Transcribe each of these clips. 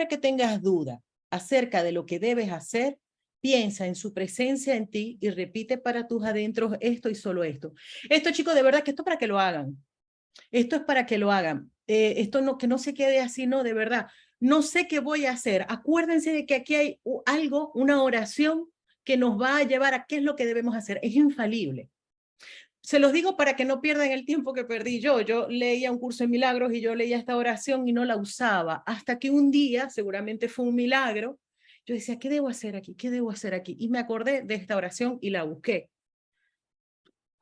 que tengas duda acerca de lo que debes hacer, piensa en su presencia en ti y repite para tus adentros esto y solo esto. Esto, chicos, de verdad que esto es para que lo hagan. Esto es para que lo hagan. Esto no, que no se quede así, no, de verdad. No sé qué voy a hacer. Acuérdense de que aquí hay algo, una oración que nos va a llevar a qué es lo que debemos hacer. Es infalible. Se los digo para que no pierdan el tiempo que perdí yo. Yo leía un curso de milagros y yo leía esta oración y no la usaba. Hasta que un día, seguramente fue un milagro, yo decía, ¿qué debo hacer aquí? ¿Qué debo hacer aquí? Y me acordé de esta oración y la busqué.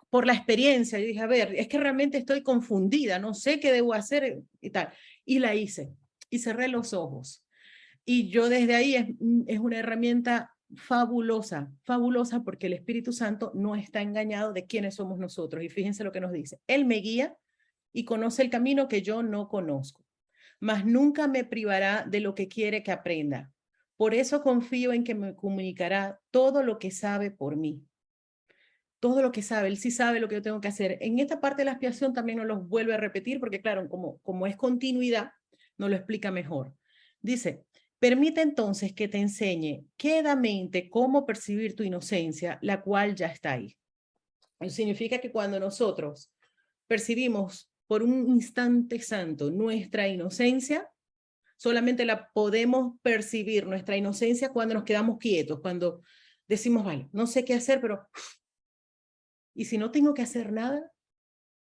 Por la experiencia, yo dije, a ver, es que realmente estoy confundida, no sé qué debo hacer y tal. Y la hice y cerré los ojos. Y yo desde ahí es una herramienta fabulosa, fabulosa porque el Espíritu Santo no está engañado de quiénes somos nosotros. Y fíjense lo que nos dice. Él me guía y conoce el camino que yo no conozco, mas nunca me privará de lo que quiere que aprenda. Por eso confío en que me comunicará todo lo que sabe por mí. Todo lo que sabe, él sí sabe lo que yo tengo que hacer. En esta parte de la expiación también nos los vuelve a repetir porque claro, como es continuidad, nos lo explica mejor. Dice, permite entonces que te enseñe quedamente cómo percibir tu inocencia, la cual ya está ahí. Eso significa que cuando nosotros percibimos por un instante santo nuestra inocencia, solamente la podemos percibir, nuestra inocencia, cuando nos quedamos quietos, cuando decimos, vale, no sé qué hacer, pero y si no tengo que hacer nada,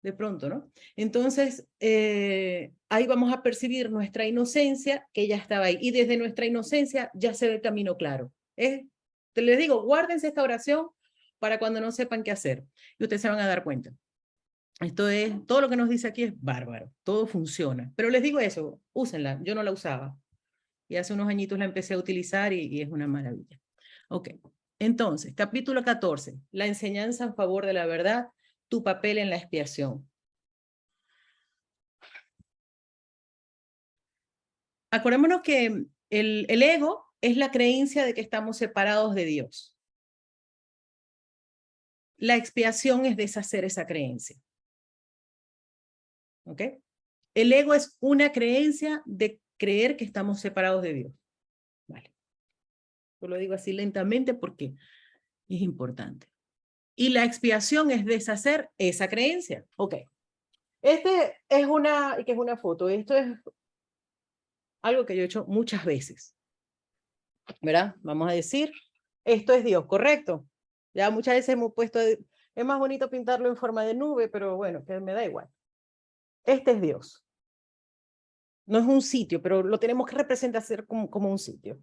de pronto, ¿no? Entonces, ahí vamos a percibir nuestra inocencia, que ya estaba ahí, y desde nuestra inocencia ya se ve el camino claro. Te les digo, guárdense esta oración para cuando no sepan qué hacer, y ustedes se van a dar cuenta. Esto es, todo lo que nos dice aquí es bárbaro, todo funciona. Pero les digo eso, úsenla, yo no la usaba. Y hace unos añitos la empecé a utilizar y es una maravilla. Ok, entonces, capítulo 14, la enseñanza en favor de la verdad, tu papel en la expiación. Acordémonos que el ego es la creencia de que estamos separados de Dios. La expiación es deshacer esa creencia. ¿Ok? El ego es una creencia de creer que estamos separados de Dios. Vale. Yo lo digo así lentamente porque es importante. Y la expiación es deshacer esa creencia. Ok. Que es una foto. Esto es algo que yo he hecho muchas veces. ¿Verdad? Vamos a decir, esto es Dios, ¿correcto? Ya muchas veces hemos puesto, es más bonito pintarlo en forma de nube, pero bueno, que me da igual. Este es Dios. No es un sitio, pero lo tenemos que representar como un sitio.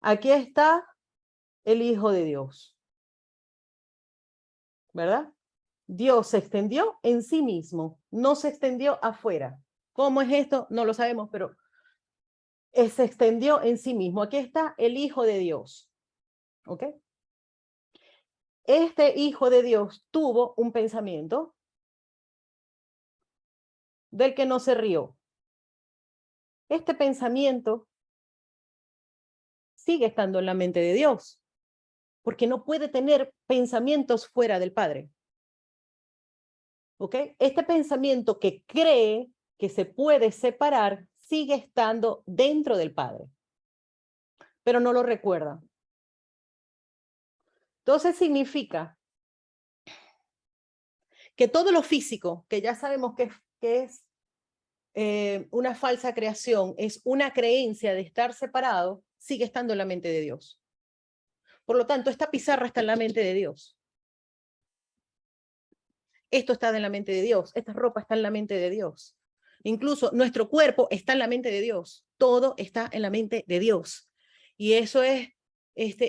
Aquí está el Hijo de Dios. ¿Verdad? Dios se extendió en sí mismo, no se extendió afuera. ¿Cómo es esto? No lo sabemos, pero se extendió en sí mismo. Aquí está el Hijo de Dios. ¿Ok? Este Hijo de Dios tuvo un pensamiento del que no se rió. Este pensamiento sigue estando en la mente de Dios, porque no puede tener pensamientos fuera del Padre. ¿Ok? Este pensamiento que cree que se puede separar sigue estando dentro del Padre, pero no lo recuerda. Entonces significa que todo lo físico, que ya sabemos que es una falsa creación, es una creencia de estar separado, sigue estando en la mente de Dios. Por lo tanto, esta pizarra está en la mente de Dios. Esto está en la mente de Dios. Esta ropa está en la mente de Dios. Incluso nuestro cuerpo está en la mente de Dios. Todo está en la mente de Dios. Y eso es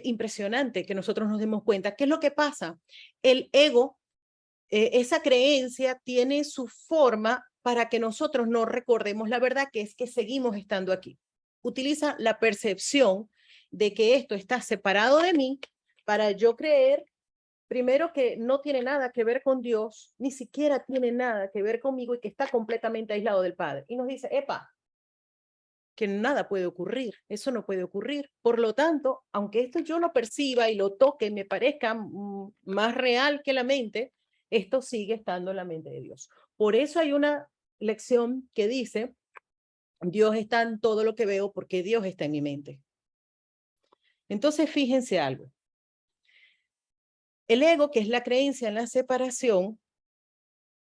impresionante que nosotros nos demos cuenta. ¿Qué es lo que pasa? El ego, esa creencia tiene su forma para que nosotros no recordemos la verdad, que es que seguimos estando aquí. Utiliza la percepción de que esto está separado de mí para yo creer, primero, que no tiene nada que ver con Dios, ni siquiera tiene nada que ver conmigo y que está completamente aislado del Padre. Y nos dice, epa, que nada puede ocurrir, eso no puede ocurrir. Por lo tanto, aunque esto yo lo perciba y lo toque, me parezca más real que la mente, esto sigue estando en la mente de Dios. Por eso hay una lección que dice Dios está en todo lo que veo porque Dios está en mi mente. Entonces, fíjense algo. El ego, que es la creencia en la separación,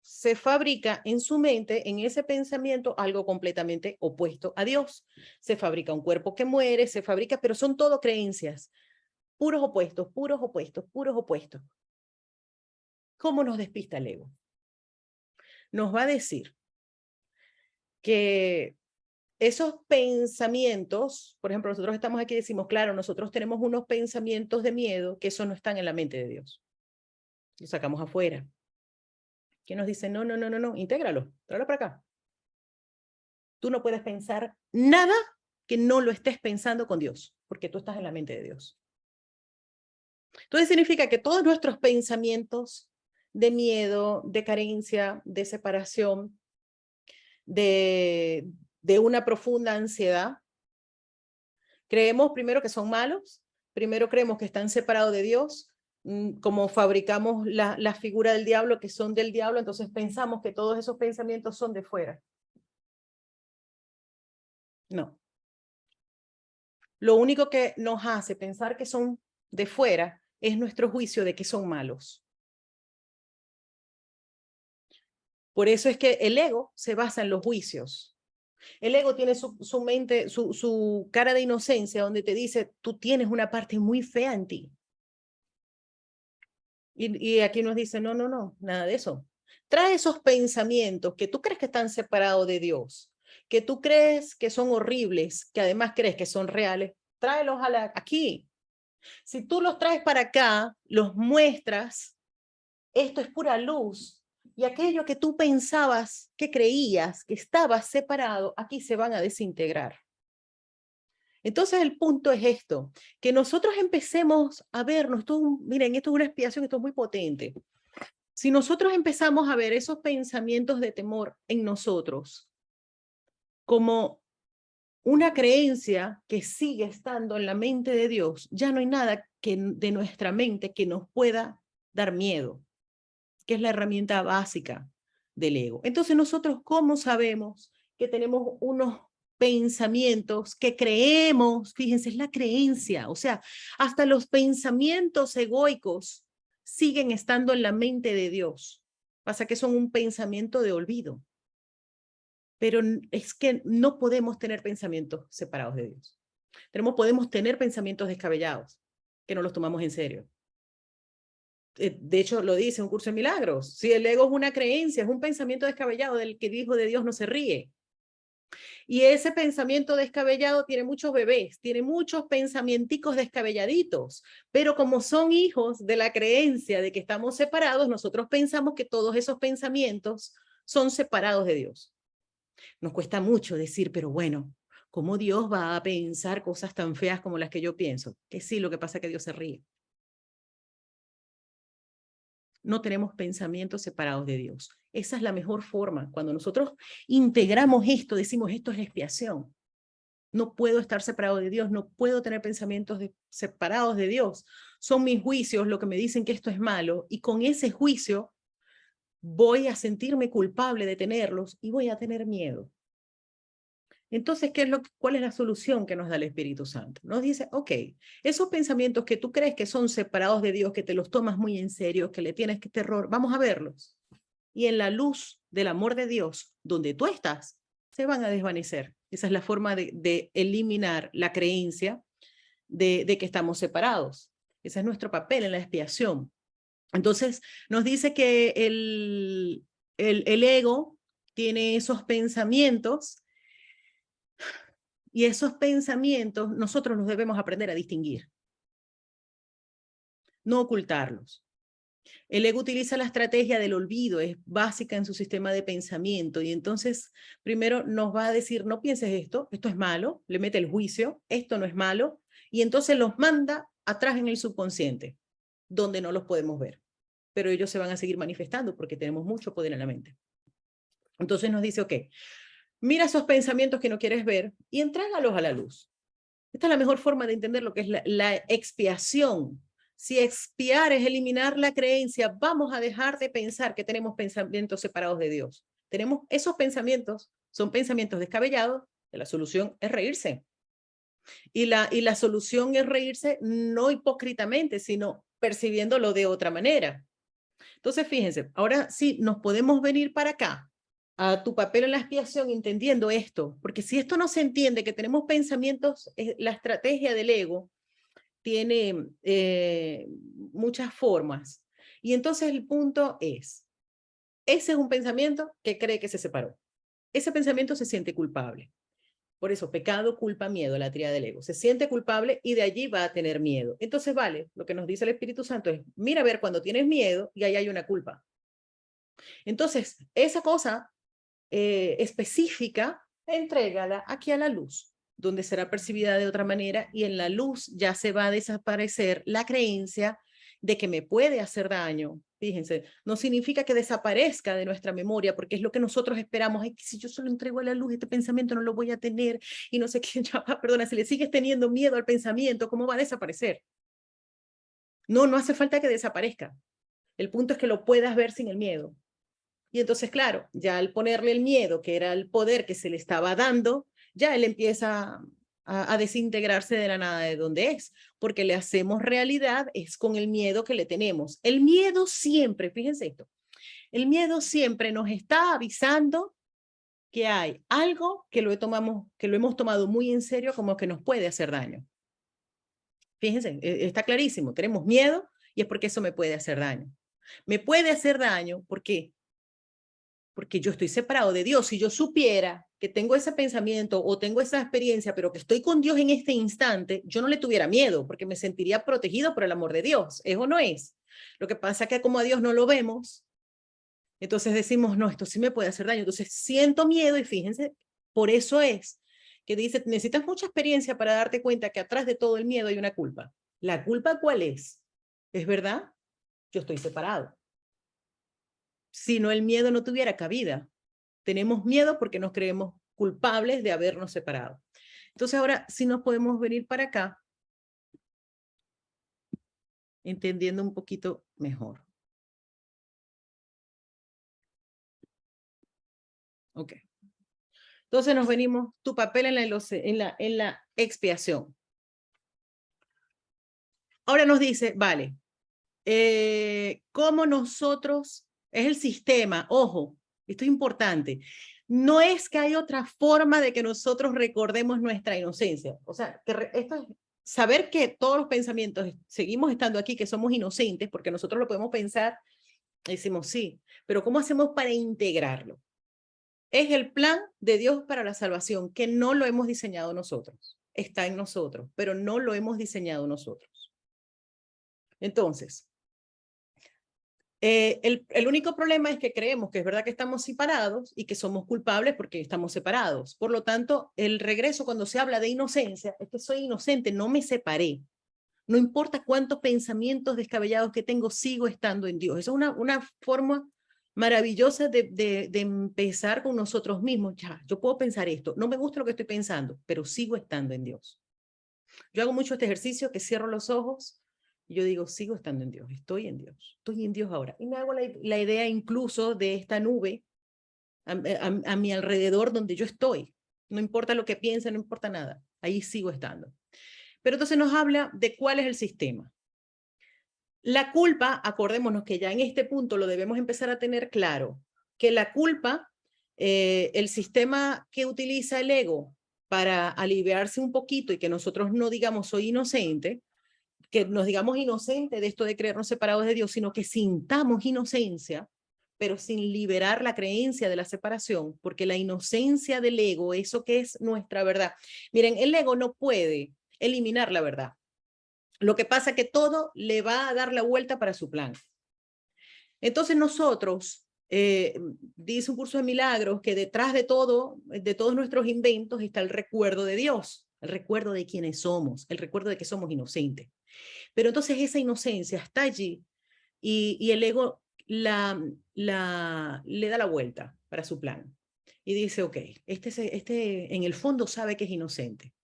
se fabrica en su mente, en ese pensamiento, algo completamente opuesto a Dios. Se fabrica un cuerpo que muere, se fabrica, pero son todo creencias, puros opuestos, puros opuestos, puros opuestos. ¿Cómo nos despista el ego? Nos va a decir que esos pensamientos, por ejemplo, nosotros estamos aquí y decimos, claro, nosotros tenemos unos pensamientos de miedo que eso no están en la mente de Dios. Los sacamos afuera. Que nos dice, no, no, no, no, no, intégralo, tráelo para acá. Tú no puedes pensar nada que no lo estés pensando con Dios, porque tú estás en la mente de Dios. Entonces significa que todos nuestros pensamientos de miedo, de carencia, de separación, de una profunda ansiedad, creemos primero que son malos, primero creemos que están separados de Dios, como fabricamos la figura del diablo, que son del diablo, entonces pensamos que todos esos pensamientos son de fuera. No. Lo único que nos hace pensar que son de fuera es nuestro juicio de que son malos. Por eso es que el ego se basa en los juicios. El ego tiene su mente, su cara de inocencia, donde te dice, tú tienes una parte muy fea en ti. Y aquí nos dice, no, no, no, nada de eso. Trae esos pensamientos que tú crees que están separados de Dios, que tú crees que son horribles, que además crees que son reales, tráelos aquí. Si tú los traes para acá, los muestras, esto es pura luz, y aquello que tú pensabas, que creías, que estabas separado, aquí se van a desintegrar. Entonces el punto es esto, que nosotros empecemos a vernos, miren, esto es una expiación, esto es muy potente. Si nosotros empezamos a ver esos pensamientos de temor en nosotros como una creencia que sigue estando en la mente de Dios, ya no hay nada de nuestra mente que nos pueda dar miedo, que es la herramienta básica del ego. Entonces nosotros, ¿cómo sabemos que tenemos unos pensamientos que creemos? Fíjense, es la creencia, o sea, hasta los pensamientos egoicos siguen estando en la mente de Dios. Pasa que son un pensamiento de olvido. Pero es que no podemos tener pensamientos separados de Dios. Podemos tener pensamientos descabellados, que no los tomamos en serio. De hecho, lo dice un curso de milagros. Si el ego es una creencia, es un pensamiento descabellado del que el Hijo de Dios no se ríe. Y ese pensamiento descabellado tiene muchos bebés, tiene muchos pensamienticos descabelladitos, pero como son hijos de la creencia de que estamos separados, nosotros pensamos que todos esos pensamientos son separados de Dios. Nos cuesta mucho decir, pero bueno, ¿cómo Dios va a pensar cosas tan feas como las que yo pienso? Que sí, lo que pasa es que Dios se ríe. No tenemos pensamientos separados de Dios. Esa es la mejor forma. Cuando nosotros integramos esto, decimos, esto es expiación. No puedo estar separado de Dios, no puedo tener pensamientos separados de Dios. Son mis juicios lo que me dicen que esto es malo, y con ese juicio voy a sentirme culpable de tenerlos y voy a tener miedo. Entonces, ¿cuál es la solución que nos da el Espíritu Santo? Nos dice, ok, esos pensamientos que tú crees que son separados de Dios, que te los tomas muy en serio, que le tienes que terror, vamos a verlos. Y en la luz del amor de Dios, donde tú estás, se van a desvanecer. Esa es la forma de eliminar la creencia de que estamos separados. Ese es nuestro papel en la expiación. Entonces, nos dice que el ego tiene esos pensamientos, y esos pensamientos nosotros los debemos aprender a distinguir, no ocultarlos. El ego utiliza la estrategia del olvido, es básica en su sistema de pensamiento, y entonces primero nos va a decir, no pienses esto es malo, le mete el juicio, esto no es malo, y entonces los manda atrás en el subconsciente, donde no los podemos ver, pero ellos se van a seguir manifestando porque tenemos mucho poder en la mente. Entonces nos dice, ok, mira esos pensamientos que no quieres ver y entrágalos a la luz. Esta es la mejor forma de entender lo que es la expiación. Si expiar es eliminar la creencia, vamos a dejar de pensar que tenemos pensamientos separados de Dios. Tenemos esos pensamientos, son pensamientos descabellados, La solución es reírse. Y la solución es reírse no hipócritamente, sino percibiéndolo de otra manera. Entonces, fíjense, ahora sí nos podemos venir para acá, a tu papel en la expiación, entendiendo esto, porque si esto no se entiende, que tenemos pensamientos, la estrategia del ego tiene muchas formas. Y entonces el punto es, ese es un pensamiento que cree que se separó. Ese pensamiento se siente culpable. Por eso, pecado, culpa, miedo, la tríada del ego. Se siente culpable y de allí va a tener miedo. Entonces, vale, lo que nos dice el Espíritu Santo es, mira a ver cuando tienes miedo y ahí hay una culpa. Entonces, esa cosa específica, entrégala aquí a la luz, donde será percibida de otra manera y en la luz ya se va a desaparecer la creencia de que me puede hacer daño. Fíjense, no significa que desaparezca de nuestra memoria, porque es lo que nosotros esperamos. Ay, si yo solo entrego a la luz, este pensamiento no lo voy a tener y no sé qué, ya, perdona, si le sigues teniendo miedo al pensamiento, ¿cómo va a desaparecer? No, no hace falta que desaparezca. El punto es que lo puedas ver sin el miedo. Y entonces, claro, ya al ponerle el miedo, que era el poder que se le estaba dando, ya él empieza a desintegrarse de la nada de donde es, porque le hacemos realidad es con el miedo que le tenemos. El miedo siempre, fíjense esto, el miedo siempre nos está avisando que hay algo que que lo hemos tomado muy en serio como que nos puede hacer daño. Fíjense, está clarísimo, tenemos miedo y es porque eso me puede hacer daño. Me puede hacer daño porque yo estoy separado de Dios. Si yo supiera que tengo ese pensamiento o tengo esa experiencia, pero que estoy con Dios en este instante, yo no le tuviera miedo porque me sentiría protegido por el amor de Dios. ¿Eso no es? Lo que pasa es que como a Dios no lo vemos, entonces decimos, no, esto sí me puede hacer daño. Entonces siento miedo y fíjense, por eso es que dice, necesitas mucha experiencia para darte cuenta que atrás de todo el miedo hay una culpa. ¿La culpa cuál es? ¿Es verdad? Yo estoy separado. Si no, el miedo no tuviera cabida. Tenemos miedo porque nos creemos culpables de habernos separado. Entonces ahora sí nos podemos venir para acá, entendiendo un poquito mejor. Ok. Entonces nos venimos, tu papel en la expiación. Ahora nos dice, vale, ¿cómo nosotros, es el sistema, ojo, esto es importante, no es que hay otra forma de que nosotros recordemos nuestra inocencia. O sea, esto es saber que todos los pensamientos, seguimos estando aquí, que somos inocentes, porque nosotros lo podemos pensar, decimos sí, pero ¿cómo hacemos para integrarlo? Es el plan de Dios para la salvación, que no lo hemos diseñado nosotros. Está en nosotros, pero no lo hemos diseñado nosotros. Entonces, el único problema es que creemos que es verdad que estamos separados y que somos culpables porque estamos separados. Por lo tanto, el regreso cuando se habla de inocencia es que soy inocente, no me separé. No importa cuántos pensamientos descabellados que tengo, sigo estando en Dios. Esa es una forma maravillosa de empezar con nosotros mismos. Ya, yo puedo pensar esto, no me gusta lo que estoy pensando, pero sigo estando en Dios. Yo hago mucho este ejercicio que cierro los ojos y yo digo, sigo estando en Dios, estoy en Dios ahora. Y me hago la idea incluso de esta nube a mi alrededor donde yo estoy. No importa lo que piense, no importa nada, ahí sigo estando. Pero entonces nos habla de cuál es el sistema. La culpa, acordémonos que ya en este punto lo debemos empezar a tener claro, que la culpa, el sistema que utiliza el ego para aliviarse un poquito y que nosotros no digamos soy inocente, que nos digamos inocente de esto de creernos separados de Dios, sino que sintamos inocencia, pero sin liberar la creencia de la separación, porque la inocencia del ego, eso que es nuestra verdad. Miren, el ego no puede eliminar la verdad. Lo que pasa es que todo le va a dar la vuelta para su plan. Entonces nosotros, dice un curso de milagros, que detrás de todos nuestros inventos está el recuerdo de Dios, el recuerdo de quiénes somos, el recuerdo de que somos inocentes. Pero entonces esa inocencia está allí y el ego le da la vuelta para su plan. Y dice, ok, este en el fondo sabe que es inocente.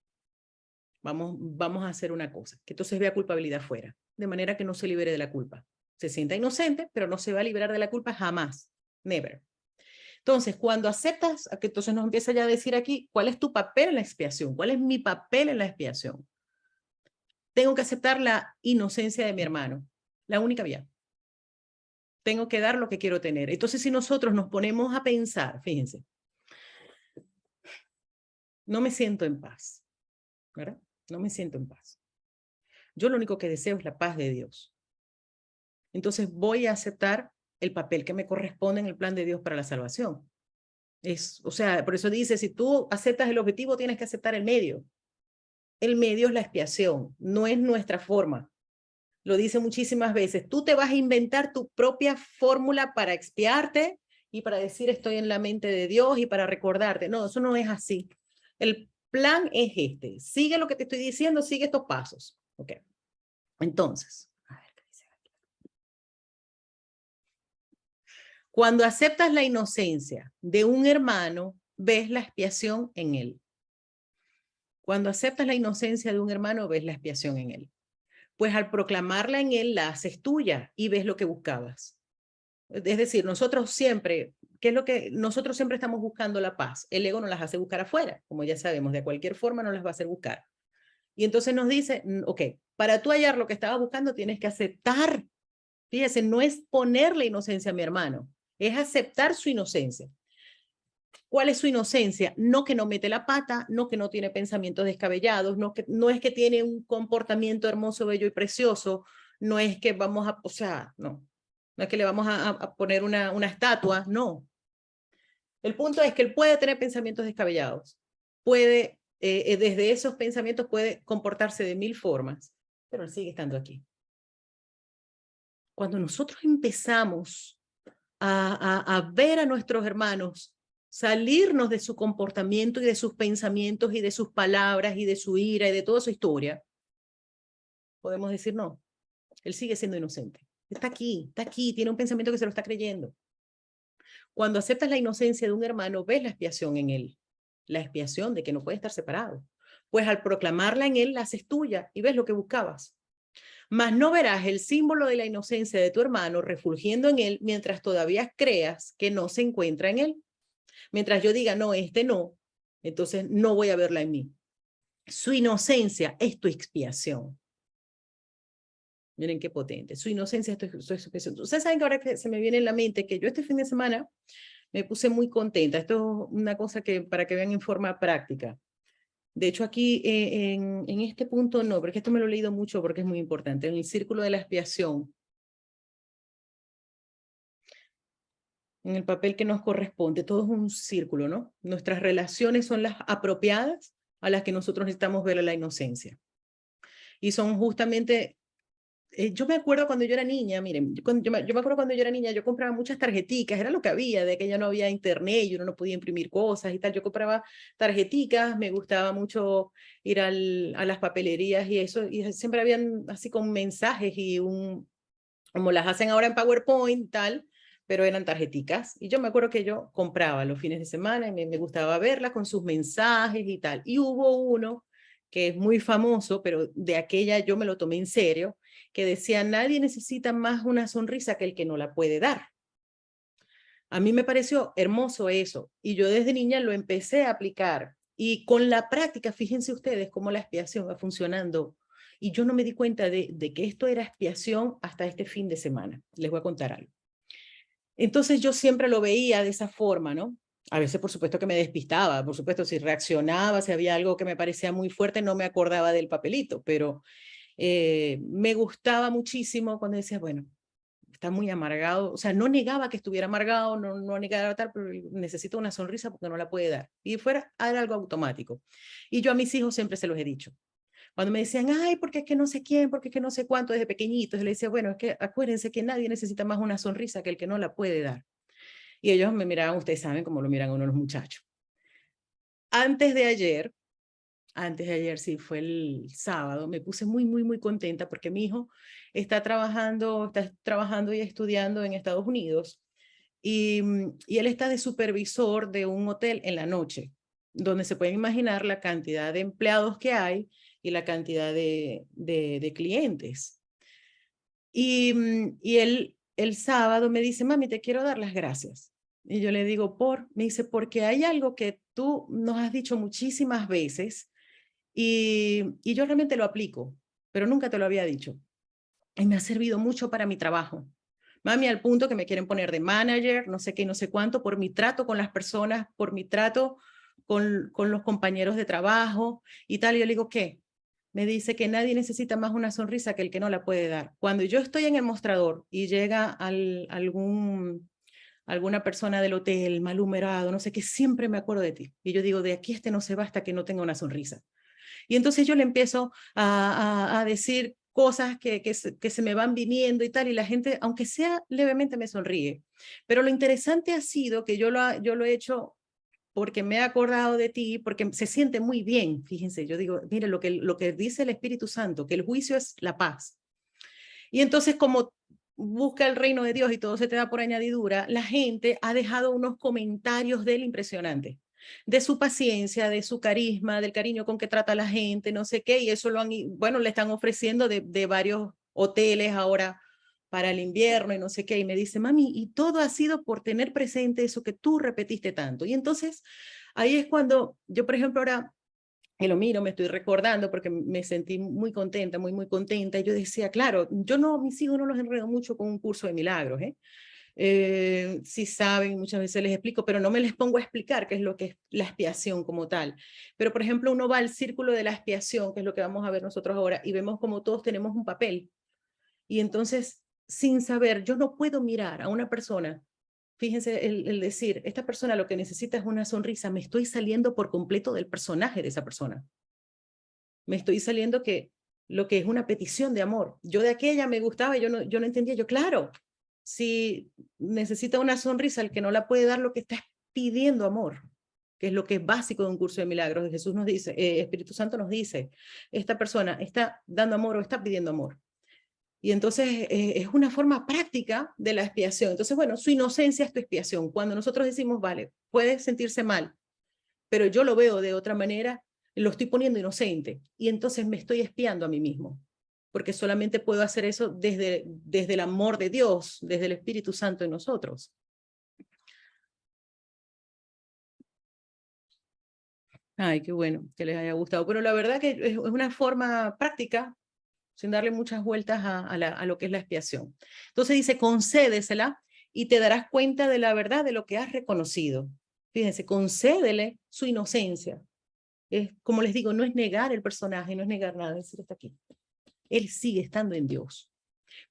Vamos a hacer una cosa, que entonces vea culpabilidad fuera, de manera que no se libere de la culpa. Se sienta inocente, pero no se va a liberar de la culpa jamás, never. Entonces, cuando aceptas, que entonces nos empieza ya a decir aquí, ¿cuál es tu papel en la expiación? ¿Cuál es mi papel en la expiación? Tengo que aceptar la inocencia de mi hermano, la única vía. Tengo que dar lo que quiero tener. Entonces, si nosotros nos ponemos a pensar, fíjense, no me siento en paz, ¿verdad? No me siento en paz. Yo lo único que deseo es la paz de Dios. Entonces voy a aceptar el papel que me corresponde en el plan de Dios para la salvación. O sea, por eso dice, si tú aceptas el objetivo, tienes que aceptar el medio. El medio es la expiación, no es nuestra forma. Lo dice muchísimas veces. Tú te vas a inventar tu propia fórmula para expiarte y para decir estoy en la mente de Dios y para recordarte. No, eso no es así. El plan es este. Sigue lo que te estoy diciendo, sigue estos pasos. Ok. Entonces, a ver qué dice aquí. Cuando aceptas la inocencia de un hermano, ves la expiación en él. Cuando aceptas la inocencia de un hermano, ves la expiación en él. Pues al proclamarla en él, la haces tuya y ves lo que buscabas. Es decir, nosotros siempre, ¿qué es lo que nosotros siempre estamos buscando? La paz. El ego nos las hace buscar afuera, como ya sabemos, de cualquier forma nos las va a hacer buscar. Y entonces nos dice, ok, para tú hallar lo que estabas buscando tienes que aceptar. Fíjese, no es ponerle inocencia a mi hermano, es aceptar su inocencia. ¿Cuál es su inocencia? No que no mete la pata, no que no tiene pensamientos descabellados, no es que tiene un comportamiento hermoso, bello y precioso, no es que vamos a, o sea, no es que le vamos a poner una estatua, no. El punto es que él puede tener pensamientos descabellados, puede, desde esos pensamientos puede comportarse de 1000 formas, pero él sigue estando aquí. Cuando nosotros empezamos a ver a nuestros hermanos salirnos de su comportamiento y de sus pensamientos y de sus palabras y de su ira y de toda su historia, podemos decir no, él sigue siendo inocente. Está aquí, tiene un pensamiento que se lo está creyendo. Cuando aceptas la inocencia de un hermano, ves la expiación en él, la expiación de que no puede estar separado. Pues al proclamarla en él, la haces tuya y ves lo que buscabas. Mas no verás el símbolo de la inocencia de tu hermano refulgiendo en él mientras todavía creas que no se encuentra en él. Mientras yo diga, no, este no, entonces no voy a verla en mí. Su inocencia es tu expiación. Miren qué potente. Su inocencia es tu expiación. Ustedes saben que ahora que se me viene en la mente que yo este fin de semana me puse muy contenta. Esto es una cosa que para que vean en forma práctica. De hecho, aquí en este punto no, porque esto me lo he leído mucho porque es muy importante. En el círculo de la expiación, en el papel que nos corresponde, todo es un círculo, ¿no? Nuestras relaciones son las apropiadas a las que nosotros necesitamos ver la inocencia. Y son justamente, yo me acuerdo cuando yo era niña, miren, yo me acuerdo cuando yo era niña, yo compraba muchas tarjeticas, era lo que había, de que ya no había internet y uno no podía imprimir cosas y tal, yo compraba tarjeticas, me gustaba mucho ir a las papelerías y eso, y siempre habían así con mensajes y como las hacen ahora en PowerPoint y tal, pero eran tarjeticas. Y yo me acuerdo que yo compraba los fines de semana y me gustaba verlas con sus mensajes y tal. Y hubo uno que es muy famoso, pero de aquella yo me lo tomé en serio, que decía, nadie necesita más una sonrisa que el que no la puede dar. A mí me pareció hermoso eso y yo desde niña lo empecé a aplicar y con la práctica, fíjense ustedes cómo la expiación va funcionando y yo no me di cuenta de que esto era expiación hasta este fin de semana. Les voy a contar algo. Entonces yo siempre lo veía de esa forma, ¿no? A veces, por supuesto, que me despistaba, por supuesto, si reaccionaba, si había algo que me parecía muy fuerte, no me acordaba del papelito, pero me gustaba muchísimo cuando decía, bueno, está muy amargado, o sea, no negaba que estuviera amargado, no negaba tal, pero necesita una sonrisa porque no la puede dar. Y fuera, era algo automático. Y yo a mis hijos siempre se los he dicho. Cuando me decían, ay, porque es que no sé quién, porque es que no sé cuánto, desde pequeñitos, yo le decía, bueno, es que acuérdense que nadie necesita más una sonrisa que el que no la puede dar. Y ellos me miraban, ustedes saben cómo lo miran a uno los muchachos. Antes de ayer, sí, fue el sábado, me puse muy contenta porque mi hijo está trabajando y estudiando en Estados Unidos y él está de supervisor de un hotel en la noche, donde se pueden imaginar la cantidad de empleados que hay y la cantidad de clientes. Y él el sábado me dice, mami, te quiero dar las gracias. Y yo le digo, me dice, porque hay algo que tú nos has dicho muchísimas veces y yo realmente lo aplico, pero nunca te lo había dicho. Y me ha servido mucho para mi trabajo. Mami, al punto que me quieren poner de manager, no sé qué, no sé cuánto, por mi trato con las personas, por mi trato con los compañeros de trabajo y tal. Y yo le digo, ¿qué? Me dice que nadie necesita más una sonrisa que el que no la puede dar. Cuando yo estoy en el mostrador y llega alguna persona del hotel malhumorado, no sé qué, siempre me acuerdo de ti. Y yo digo, de aquí no se va hasta que no tenga una sonrisa. Y entonces yo le empiezo a decir cosas que se me van viniendo y tal, y la gente, aunque sea levemente, me sonríe. Pero lo interesante ha sido que yo lo he hecho porque me he acordado de ti, porque se siente muy bien. Fíjense, yo digo, mire lo que dice el Espíritu Santo, que el juicio es la paz. Y entonces, como busca el reino de Dios y todo se te da por añadidura, la gente ha dejado unos comentarios de él impresionantes, de su paciencia, de su carisma, del cariño con que trata a la gente, no sé qué, y eso bueno, le están ofreciendo de varios hoteles ahora para el invierno y no sé qué, y me dice, mami, y todo ha sido por tener presente eso que tú repetiste tanto. Y entonces, ahí es cuando yo, por ejemplo, ahora y lo miro, me estoy recordando porque me sentí muy contenta, muy, muy contenta. Y yo decía, claro, yo no, mis hijos no los enredo mucho con un curso de milagros, ¿eh? Sí saben, muchas veces les explico, pero no me les pongo a explicar qué es lo que es la expiación como tal. Pero, por ejemplo, uno va al círculo de la expiación, que es lo que vamos a ver nosotros ahora, y vemos como todos tenemos un papel. Y entonces, sin saber, yo no puedo mirar a una persona. Fíjense el decir, esta persona lo que necesita es una sonrisa, me estoy saliendo por completo del personaje de esa persona. Me estoy saliendo que lo que es una petición de amor. Yo de aquella me gustaba, yo no entendía, yo claro, si necesita una sonrisa, el que no la puede dar lo que está es pidiendo amor, que es lo que es básico de un curso de milagros. Jesús nos dice, Espíritu Santo nos dice, esta persona está dando amor o está pidiendo amor. Y entonces es una forma práctica de la expiación. Entonces, bueno, su inocencia es tu expiación. Cuando nosotros decimos, vale, puede sentirse mal, pero yo lo veo de otra manera, lo estoy poniendo inocente y entonces me estoy espiando a mí mismo, porque solamente puedo hacer eso desde el amor de Dios, desde el Espíritu Santo en nosotros. Ay, qué bueno que les haya gustado. Pero la verdad que es una forma práctica, sin darle muchas vueltas a lo que es la expiación. Entonces dice, concédesela y te darás cuenta de la verdad de lo que has reconocido. Fíjense, concédele su inocencia. Como les digo, no es negar el personaje, no es negar nada, es decir, está aquí. Él sigue estando en Dios.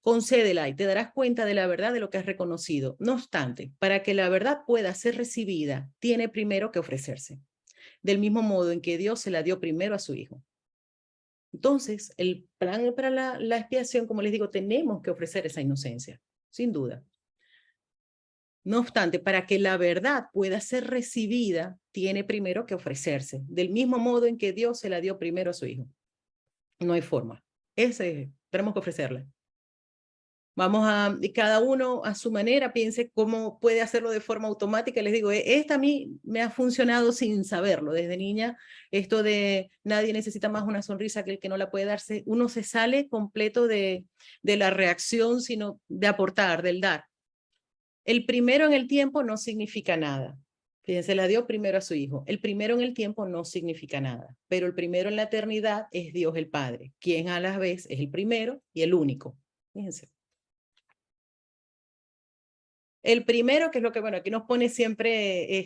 Concédela y te darás cuenta de la verdad de lo que has reconocido. No obstante, para que la verdad pueda ser recibida, tiene primero que ofrecerse, del mismo modo en que Dios se la dio primero a su Hijo. Entonces, el plan para la expiación, como les digo, tenemos que ofrecer esa inocencia, sin duda. No obstante, para que la verdad pueda ser recibida, tiene primero que ofrecerse, del mismo modo en que Dios se la dio primero a su Hijo. No hay forma. Tenemos que ofrecerla. Vamos y cada uno a su manera piense cómo puede hacerlo de forma automática. Les digo, esta a mí me ha funcionado sin saberlo. Desde niña, esto de nadie necesita más una sonrisa que el que no la puede darse. Uno se sale completo de la reacción, sino de aportar, del dar. El primero en el tiempo no significa nada. Fíjense, la dio primero a su hijo. El primero en el tiempo no significa nada, pero el primero en la eternidad es Dios el Padre, quien a la vez es el primero y el único. Fíjense. El primero, que es lo que, bueno, aquí nos pone siempre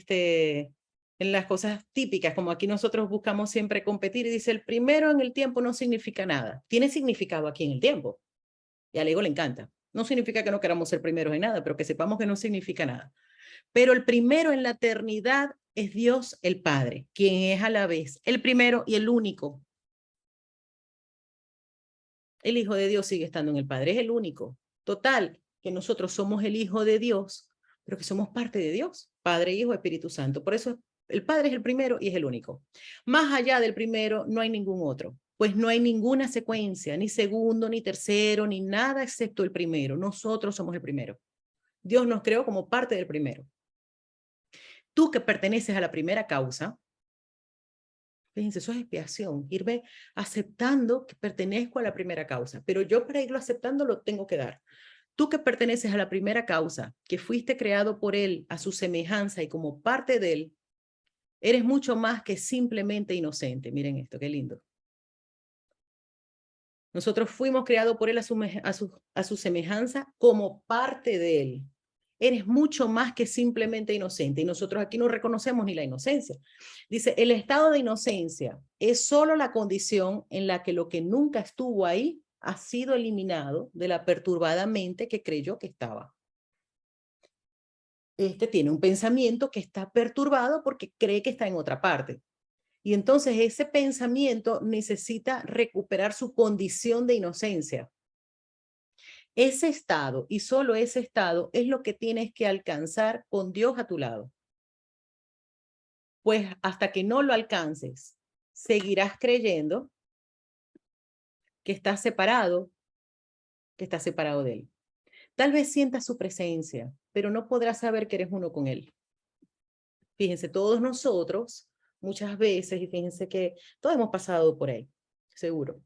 en las cosas típicas, como aquí nosotros buscamos siempre competir, y dice, el primero en el tiempo no significa nada. Tiene significado aquí en el tiempo. Y al ego le encanta. No significa que no queramos ser primeros en nada, pero que sepamos que no significa nada. Pero el primero en la eternidad es Dios el Padre, quien es a la vez el primero y el único. El Hijo de Dios sigue estando en el Padre, es el único. Total, que nosotros somos el Hijo de Dios, pero que somos parte de Dios, Padre, Hijo, Espíritu Santo. Por eso el Padre es el primero y es el único. Más allá del primero no hay ningún otro, pues no hay ninguna secuencia, ni segundo, ni tercero, ni nada excepto el primero. Nosotros somos el primero. Dios nos creó como parte del primero. Tú que perteneces a la primera causa, fíjense, eso es expiación, irme aceptando que pertenezco a la primera causa, pero yo para irlo aceptando lo tengo que dar. Tú que perteneces a la primera causa, que fuiste creado por Él a su semejanza y como parte de Él, eres mucho más que simplemente inocente. Miren esto, qué lindo. Nosotros fuimos creados por Él a su semejanza como parte de Él. Eres mucho más que simplemente inocente. Y nosotros aquí no reconocemos ni la inocencia. Dice, el estado de inocencia es solo la condición en la que lo que nunca estuvo ahí ha sido eliminado de la perturbada mente que creyó que estaba. Este tiene un pensamiento que está perturbado porque cree que está en otra parte. Y entonces ese pensamiento necesita recuperar su condición de inocencia. Ese estado y solo ese estado es lo que tienes que alcanzar con Dios a tu lado. Pues hasta que no lo alcances, seguirás creyendo que estás separado de Él. Tal vez sientas su presencia, pero no podrás saber que eres uno con Él. Fíjense, todos nosotros, muchas veces, y fíjense que todos hemos pasado por ahí, seguro.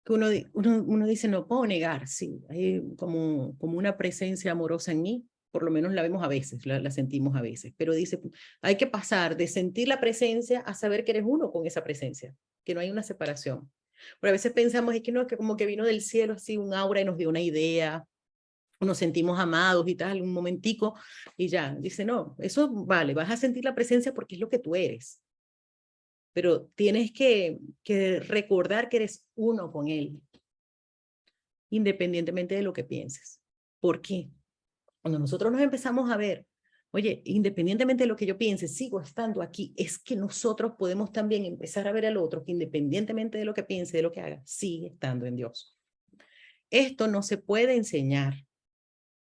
Que uno dice, no puedo negar, sí, hay como una presencia amorosa en mí, por lo menos la vemos a veces, la sentimos a veces, pero dice, hay que pasar de sentir la presencia a saber que eres uno con esa presencia, que no hay una separación. Pero a veces pensamos, es que no, que como que vino del cielo así un aura y nos dio una idea, nos sentimos amados y tal, un momentico, y ya, dice, no, eso vale, vas a sentir la presencia porque es lo que tú eres. Pero tienes que recordar que eres uno con Él, independientemente de lo que pienses. ¿Por qué? Cuando nosotros nos empezamos a ver, oye, independientemente de lo que yo piense, sigo estando aquí, es que nosotros podemos también empezar a ver al otro que independientemente de lo que piense, de lo que haga, sigue estando en Dios. Esto no se puede enseñar.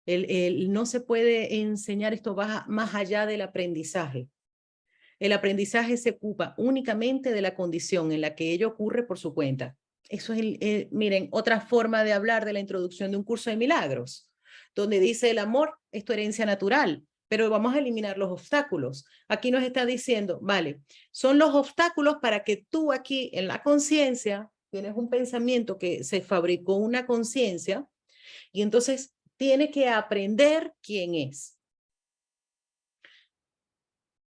No se puede enseñar, esto va más allá del aprendizaje. El aprendizaje se ocupa únicamente de la condición en la que ello ocurre por su cuenta. Eso es, miren, otra forma de hablar de la introducción de un curso de milagros, donde dice el amor es tu herencia natural, pero vamos a eliminar los obstáculos. Aquí nos está diciendo, vale, son los obstáculos para que tú aquí en la conciencia tienes un pensamiento que se fabricó una conciencia y entonces tiene que aprender quién es.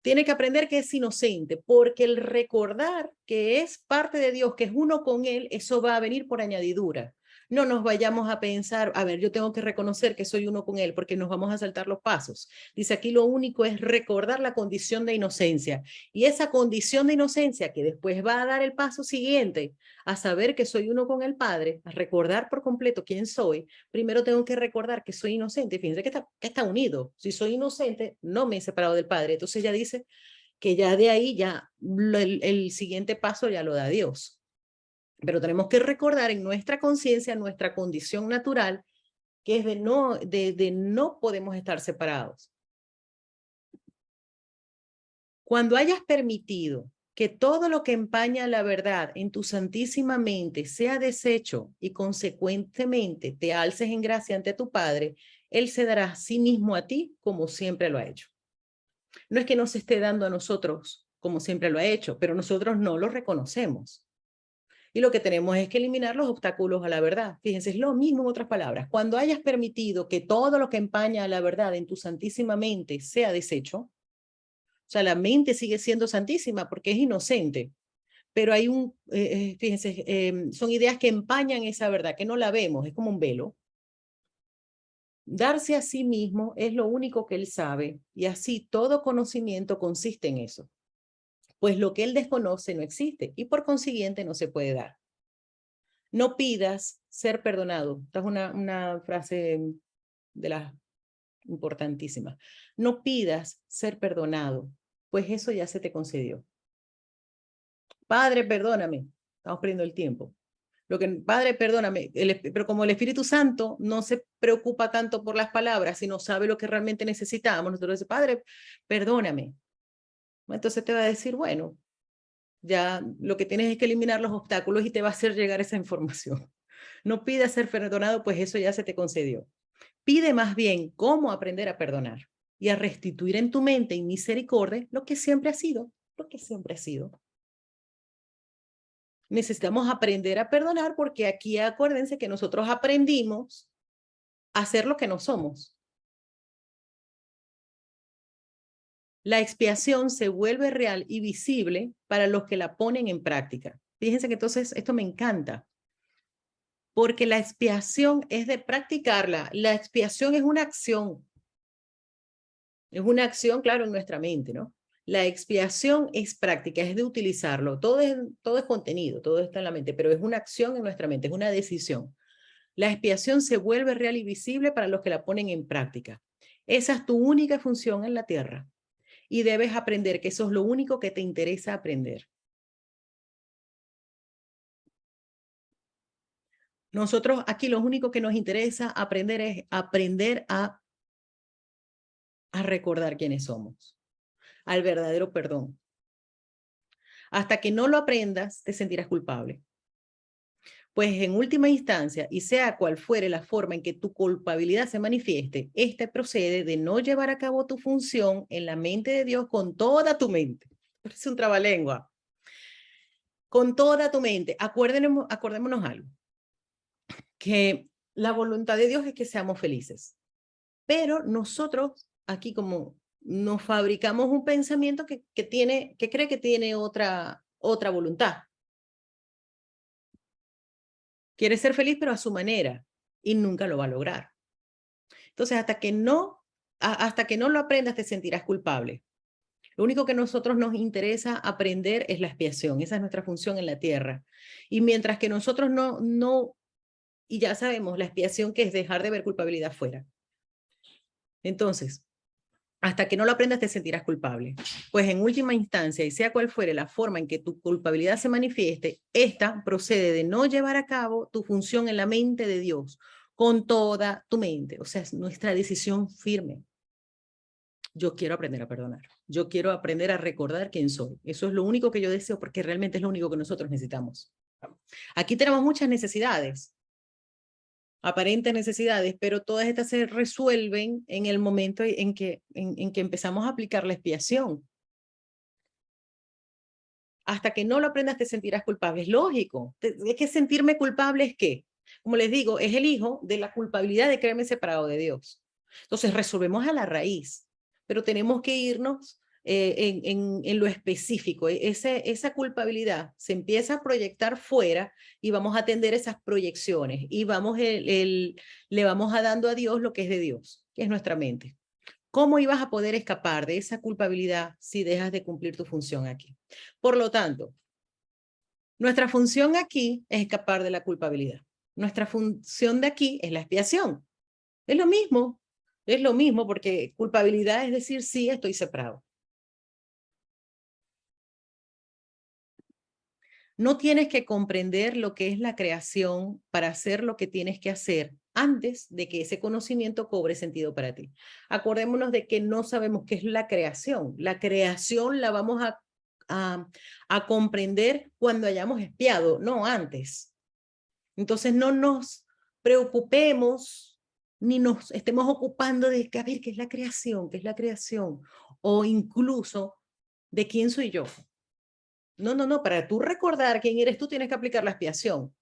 Tiene que aprender que es inocente, porque el recordar que es parte de Dios, que es uno con Él, eso va a venir por añadidura. No nos vayamos a pensar, a ver, yo tengo que reconocer que soy uno con Él, porque nos vamos a saltar los pasos. Dice aquí lo único es recordar la condición de inocencia. Y esa condición de inocencia que después va a dar el paso siguiente, a saber que soy uno con el Padre, a recordar por completo quién soy, primero tengo que recordar que soy inocente. Fíjense que está unido. Si soy inocente, no me he separado del Padre. Entonces ya dice que ya de ahí ya el siguiente paso ya lo da Dios. Pero tenemos que recordar en nuestra conciencia, nuestra condición natural, que es de no podemos estar separados. Cuando hayas permitido que todo lo que empaña la verdad en tu santísima mente sea deshecho y consecuentemente te alces en gracia ante tu Padre, Él se dará a sí mismo a ti como siempre lo ha hecho. No es que nos esté dando a nosotros como siempre lo ha hecho, pero nosotros no lo reconocemos. Y lo que tenemos es que eliminar los obstáculos a la verdad. Fíjense, es lo mismo en otras palabras. Cuando hayas permitido que todo lo que empaña a la verdad en tu santísima mente sea deshecho, o sea, la mente sigue siendo santísima porque es inocente, pero hay fíjense, son ideas que empañan esa verdad, que no la vemos, es como un velo. Darse a sí mismo es lo único que él sabe y así todo conocimiento consiste en eso. Pues lo que él desconoce no existe y por consiguiente no se puede dar. No pidas ser perdonado. Esta es una frase de las importantísimas. No pidas ser perdonado, pues eso ya se te concedió. Padre, perdóname. Estamos perdiendo el tiempo. Padre, perdóname, pero como el Espíritu Santo no se preocupa tanto por las palabras, sino sabe lo que realmente necesitamos, nosotros decimos, Padre, perdóname. Entonces te va a decir, bueno, ya lo que tienes es que eliminar los obstáculos y te va a hacer llegar esa información. No pidas ser perdonado, pues eso ya se te concedió. Pide más bien cómo aprender a perdonar y a restituir en tu mente y misericordia lo que siempre ha sido, lo que siempre ha sido. Necesitamos aprender a perdonar porque aquí acuérdense que nosotros aprendimos hacer lo que no somos. La expiación se vuelve real y visible para los que la ponen en práctica. Fíjense que entonces esto me encanta, porque la expiación es de practicarla. La expiación es una acción. Es una acción, claro, en nuestra mente, ¿no? La expiación es práctica, es de utilizarlo. Todo es contenido, todo está en la mente, pero es una acción en nuestra mente, es una decisión. La expiación se vuelve real y visible para los que la ponen en práctica. Esa es tu única función en la tierra. Y debes aprender que eso es lo único que te interesa aprender. Nosotros aquí lo único que nos interesa aprender es aprender a recordar quiénes somos, al verdadero perdón. Hasta que no lo aprendas, te sentirás culpable. Pues en última instancia, y sea cual fuere la forma en que tu culpabilidad se manifieste, este procede de no llevar a cabo tu función en la mente de Dios con toda tu mente. Es un trabalengua. Con toda tu mente. Acordémonos algo, que la voluntad de Dios es que seamos felices. Pero nosotros aquí como nos fabricamos un pensamiento que cree que tiene otra voluntad. Quiere ser feliz, pero a su manera, y nunca lo va a lograr. Entonces, hasta que no lo aprendas, te sentirás culpable. Lo único que a nosotros nos interesa aprender es la expiación. Esa es nuestra función en la tierra. Y mientras que nosotros y ya sabemos, la expiación que es dejar de ver culpabilidad fuera. Entonces, hasta que no lo aprendas, te sentirás culpable. Pues en última instancia, y sea cual fuere la forma en que tu culpabilidad se manifieste, esta procede de no llevar a cabo tu función en la mente de Dios con toda tu mente. O sea, es nuestra decisión firme. Yo quiero aprender a perdonar. Yo quiero aprender a recordar quién soy. Eso es lo único que yo deseo porque realmente es lo único que nosotros necesitamos. Aquí tenemos muchas necesidades, aparentes necesidades, pero todas estas se resuelven en el momento en que empezamos a aplicar la expiación. Hasta que no lo aprendas te sentirás culpable. Es lógico. Es que sentirme culpable es qué. Como les digo, es el hijo de la culpabilidad de creerme separado de Dios. Entonces resolvemos a la raíz, pero tenemos que irnos en lo específico. Esa culpabilidad se empieza a proyectar fuera y vamos a atender esas proyecciones y le vamos a dando a Dios lo que es de Dios, que es nuestra mente. ¿Cómo ibas a poder escapar de esa culpabilidad si dejas de cumplir tu función aquí? Por lo tanto, nuestra función aquí es escapar de la culpabilidad. Nuestra función de aquí es la expiación. Es lo mismo porque culpabilidad es decir, sí, estoy separado. No tienes que comprender lo que es la creación para hacer lo que tienes que hacer antes de que ese conocimiento cobre sentido para ti. Acordémonos de que no sabemos qué es la creación. La creación la vamos a comprender cuando hayamos expiado, no antes. Entonces no nos preocupemos ni nos estemos ocupando de a ver qué es la creación, qué es la creación, o incluso de quién soy yo. No, para tú recordar quién eres tú tienes que aplicar la expiación.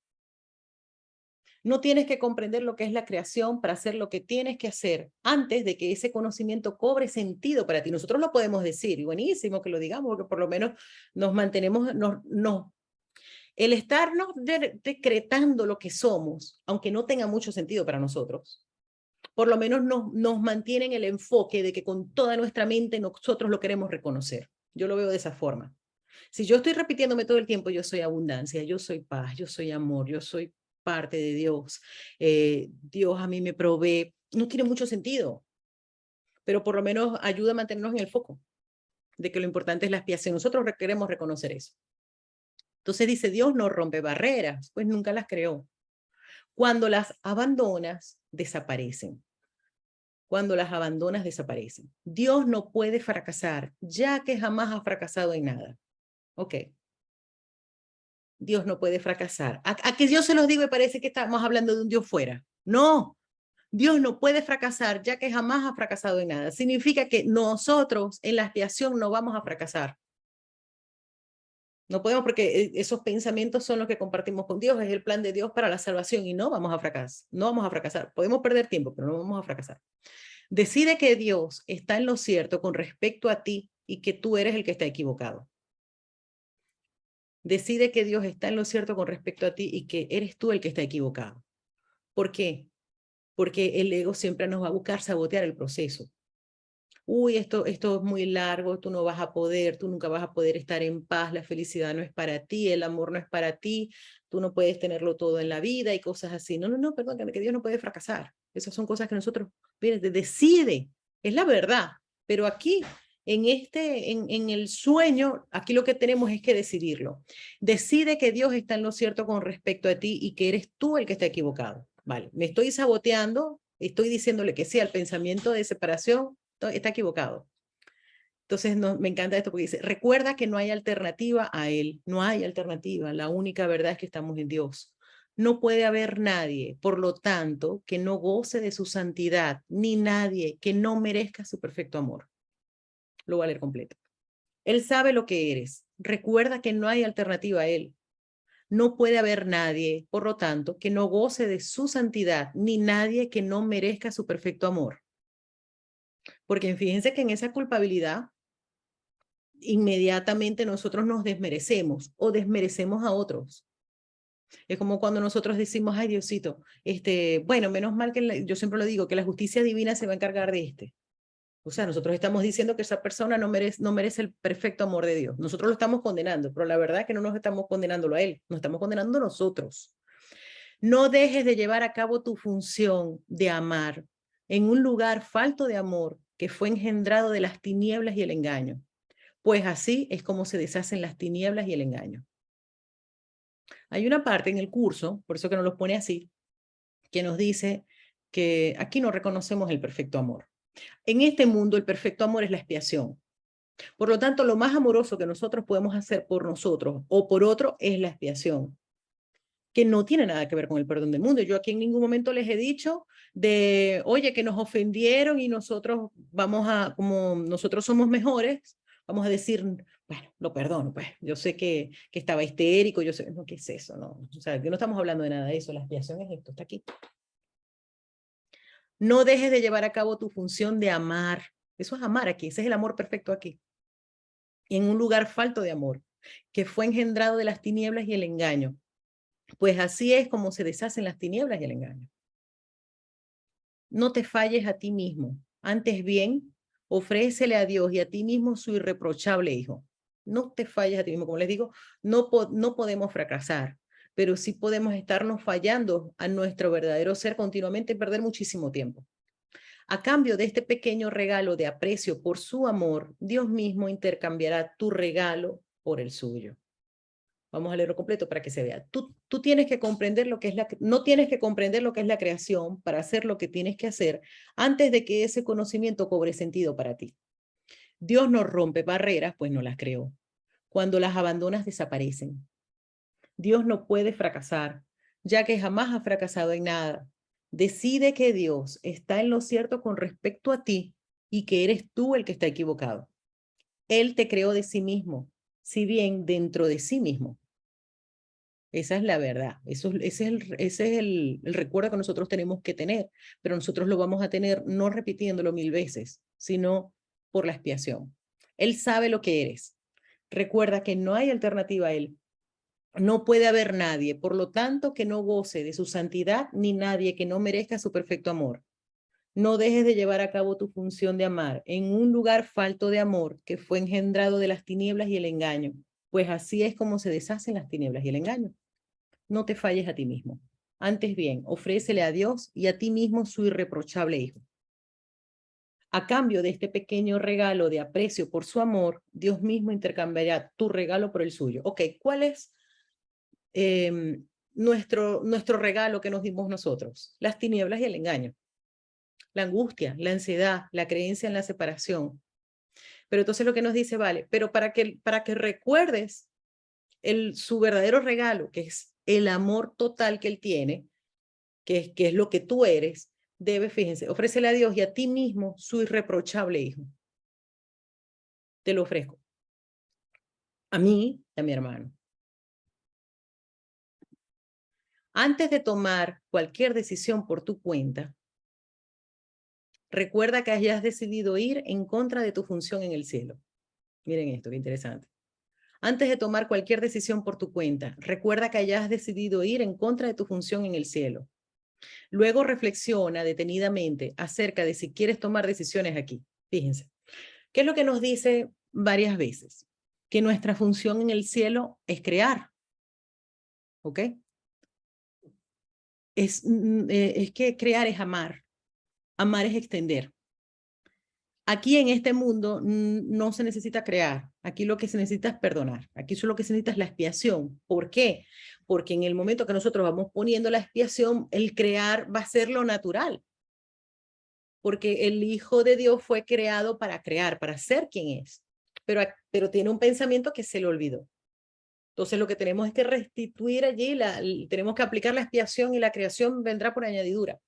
No tienes que comprender lo que es la creación para hacer lo que tienes que hacer antes de que ese conocimiento cobre sentido para ti. Nosotros lo podemos decir, y buenísimo que lo digamos, porque por lo menos nos mantenemos, el estarnos decretando lo que somos, aunque no tenga mucho sentido para nosotros, por lo menos nos mantiene en el enfoque de que con toda nuestra mente nosotros lo queremos reconocer. Yo lo veo de esa forma. Si yo estoy repitiéndome todo el tiempo, yo soy abundancia, yo soy paz, yo soy amor, yo soy parte de Dios, Dios a mí me provee, no tiene mucho sentido, pero por lo menos ayuda a mantenernos en el foco de que lo importante es la expiación. Nosotros queremos reconocer eso. Entonces dice, Dios no rompe barreras, pues nunca las creó. Cuando las abandonas, desaparecen. Cuando las abandonas, desaparecen. Dios no puede fracasar, ya que jamás ha fracasado en nada. Ok. Dios no puede fracasar. A que yo se los digo y parece que estamos hablando de un Dios fuera. No, Dios no puede fracasar, ya que jamás ha fracasado en nada. Significa que nosotros en la expiación no vamos a fracasar. No podemos porque esos pensamientos son los que compartimos con Dios, es el plan de Dios para la salvación y no vamos a fracasar, no vamos a fracasar. Podemos perder tiempo, pero no vamos a fracasar. Decide que Dios está en lo cierto con respecto a ti y que tú eres el que está equivocado. Decide que Dios está en lo cierto con respecto a ti y que eres tú el que está equivocado. ¿Por qué? Porque el ego siempre nos va a buscar sabotear el proceso. Uy, esto es muy largo, tú no vas a poder, tú nunca vas a poder estar en paz, la felicidad no es para ti, el amor no es para ti, tú no puedes tenerlo todo en la vida y cosas así. No, no, no, perdón, que Dios no puede fracasar. Esas son cosas que nosotros, miren, decide, es la verdad, pero aquí, en el sueño, aquí lo que tenemos es que decidirlo. Decide que Dios está en lo cierto con respecto a ti y que eres tú el que está equivocado. Vale, me estoy saboteando, estoy diciéndole que sí al pensamiento de separación, está equivocado. Entonces, no, me encanta esto porque dice, recuerda que no hay alternativa a Él, no hay alternativa, la única verdad es que estamos en Dios. No puede haber nadie, por lo tanto, que no goce de su santidad, ni nadie que no merezca su perfecto amor. Lo voy a leer completo. Él sabe lo que eres. Recuerda que no hay alternativa a Él. No puede haber nadie, por lo tanto, que no goce de su santidad, ni nadie que no merezca su perfecto amor. Porque fíjense que en esa culpabilidad inmediatamente nosotros nos desmerecemos o desmerecemos a otros. Es como cuando nosotros decimos, ay Diosito, bueno, menos mal que yo siempre lo digo, que la justicia divina se va a encargar de este. O sea, nosotros estamos diciendo que esa persona no merece el perfecto amor de Dios. Nosotros lo estamos condenando, pero la verdad es que no nos estamos condenándolo a él, nos estamos condenando nosotros. No dejes de llevar a cabo tu función de amar en un lugar falto de amor que fue engendrado de las tinieblas y el engaño. Pues así es como se deshacen las tinieblas y el engaño. Hay una parte en el curso, por eso que nos los pone así, que nos dice que aquí no reconocemos el perfecto amor. En este mundo el perfecto amor es la expiación. Por lo tanto, lo más amoroso que nosotros podemos hacer por nosotros o por otro es la expiación, que no tiene nada que ver con el perdón del mundo. Yo aquí en ningún momento les he dicho de, oye, que nos ofendieron y nosotros vamos a, como nosotros somos mejores, vamos a decir, bueno, lo perdono, pues yo sé que estaba histérico, yo sé, no, ¿qué es eso? No, o sea, que no estamos hablando de nada de eso, la expiación es esto, está aquí. No dejes de llevar a cabo tu función de amar. Eso es amar aquí, ese es el amor perfecto aquí. En un lugar falto de amor, que fue engendrado de las tinieblas y el engaño. Pues así es como se deshacen las tinieblas y el engaño. No te falles a ti mismo. Antes bien, ofrécele a Dios y a ti mismo su irreprochable Hijo. No te falles a ti mismo. Como les digo, no podemos fracasar, pero sí podemos estarnos fallando a nuestro verdadero ser continuamente y perder muchísimo tiempo. A cambio de este pequeño regalo de aprecio por su amor, Dios mismo intercambiará tu regalo por el suyo. Vamos a leerlo completo para que se vea. Tú tienes que comprender lo que es no tienes que comprender lo que es la creación para hacer lo que tienes que hacer antes de que ese conocimiento cobre sentido para ti. Dios no rompe barreras, pues no las creó. Cuando las abandonas, desaparecen. Dios no puede fracasar, ya que jamás ha fracasado en nada. Decide que Dios está en lo cierto con respecto a ti y que eres tú el que está equivocado. Él te creó de sí mismo, si bien dentro de sí mismo. Esa es la verdad. Ese es el recuerdo que nosotros tenemos que tener, pero nosotros lo vamos a tener no repitiéndolo 1000 veces, sino por la expiación. Él sabe lo que eres. Recuerda que no hay alternativa a Él. No puede haber nadie, por lo tanto, que no goce de su santidad, ni nadie que no merezca su perfecto amor. No dejes de llevar a cabo tu función de amar en un lugar falto de amor que fue engendrado de las tinieblas y el engaño, pues así es como se deshacen las tinieblas y el engaño. No te falles a ti mismo. Antes bien, ofrécele a Dios y a ti mismo su irreprochable Hijo. A cambio de este pequeño regalo de aprecio por su amor, Dios mismo intercambiará tu regalo por el suyo. Ok, ¿cuál es nuestro regalo que nos dimos nosotros? Las tinieblas y el engaño, la angustia, la ansiedad, la creencia en la separación. Pero entonces lo que nos dice, vale, pero para que recuerdes su verdadero regalo, que es el amor total que Él tiene, que es lo que tú eres, debes, fíjense, ofrécele a Dios y a ti mismo su irreprochable Hijo. Te lo ofrezco. a mí y a mi hermano. Antes de tomar cualquier decisión por tu cuenta, recuerda que hayas decidido ir en contra de tu función en el cielo. Miren esto, qué interesante. Antes de tomar cualquier decisión por tu cuenta, recuerda que hayas decidido ir en contra de tu función en el cielo. Luego reflexiona detenidamente acerca de si quieres tomar decisiones aquí. Fíjense, ¿qué es lo que nos dice varias veces? Que nuestra función en el cielo es crear, ¿ok? Es que crear es amar es extender. Aquí en este mundo no se necesita crear, aquí lo que se necesita es perdonar, aquí solo lo que se necesita es la expiación. ¿Por qué? Porque en el momento que nosotros vamos poniendo la expiación, el crear va a ser lo natural, porque el Hijo de Dios fue creado para crear, para ser quien es, pero tiene un pensamiento que se le olvidó. Entonces lo que tenemos es que restituir allí, tenemos que aplicar la expiación y la creación vendrá por añadidura.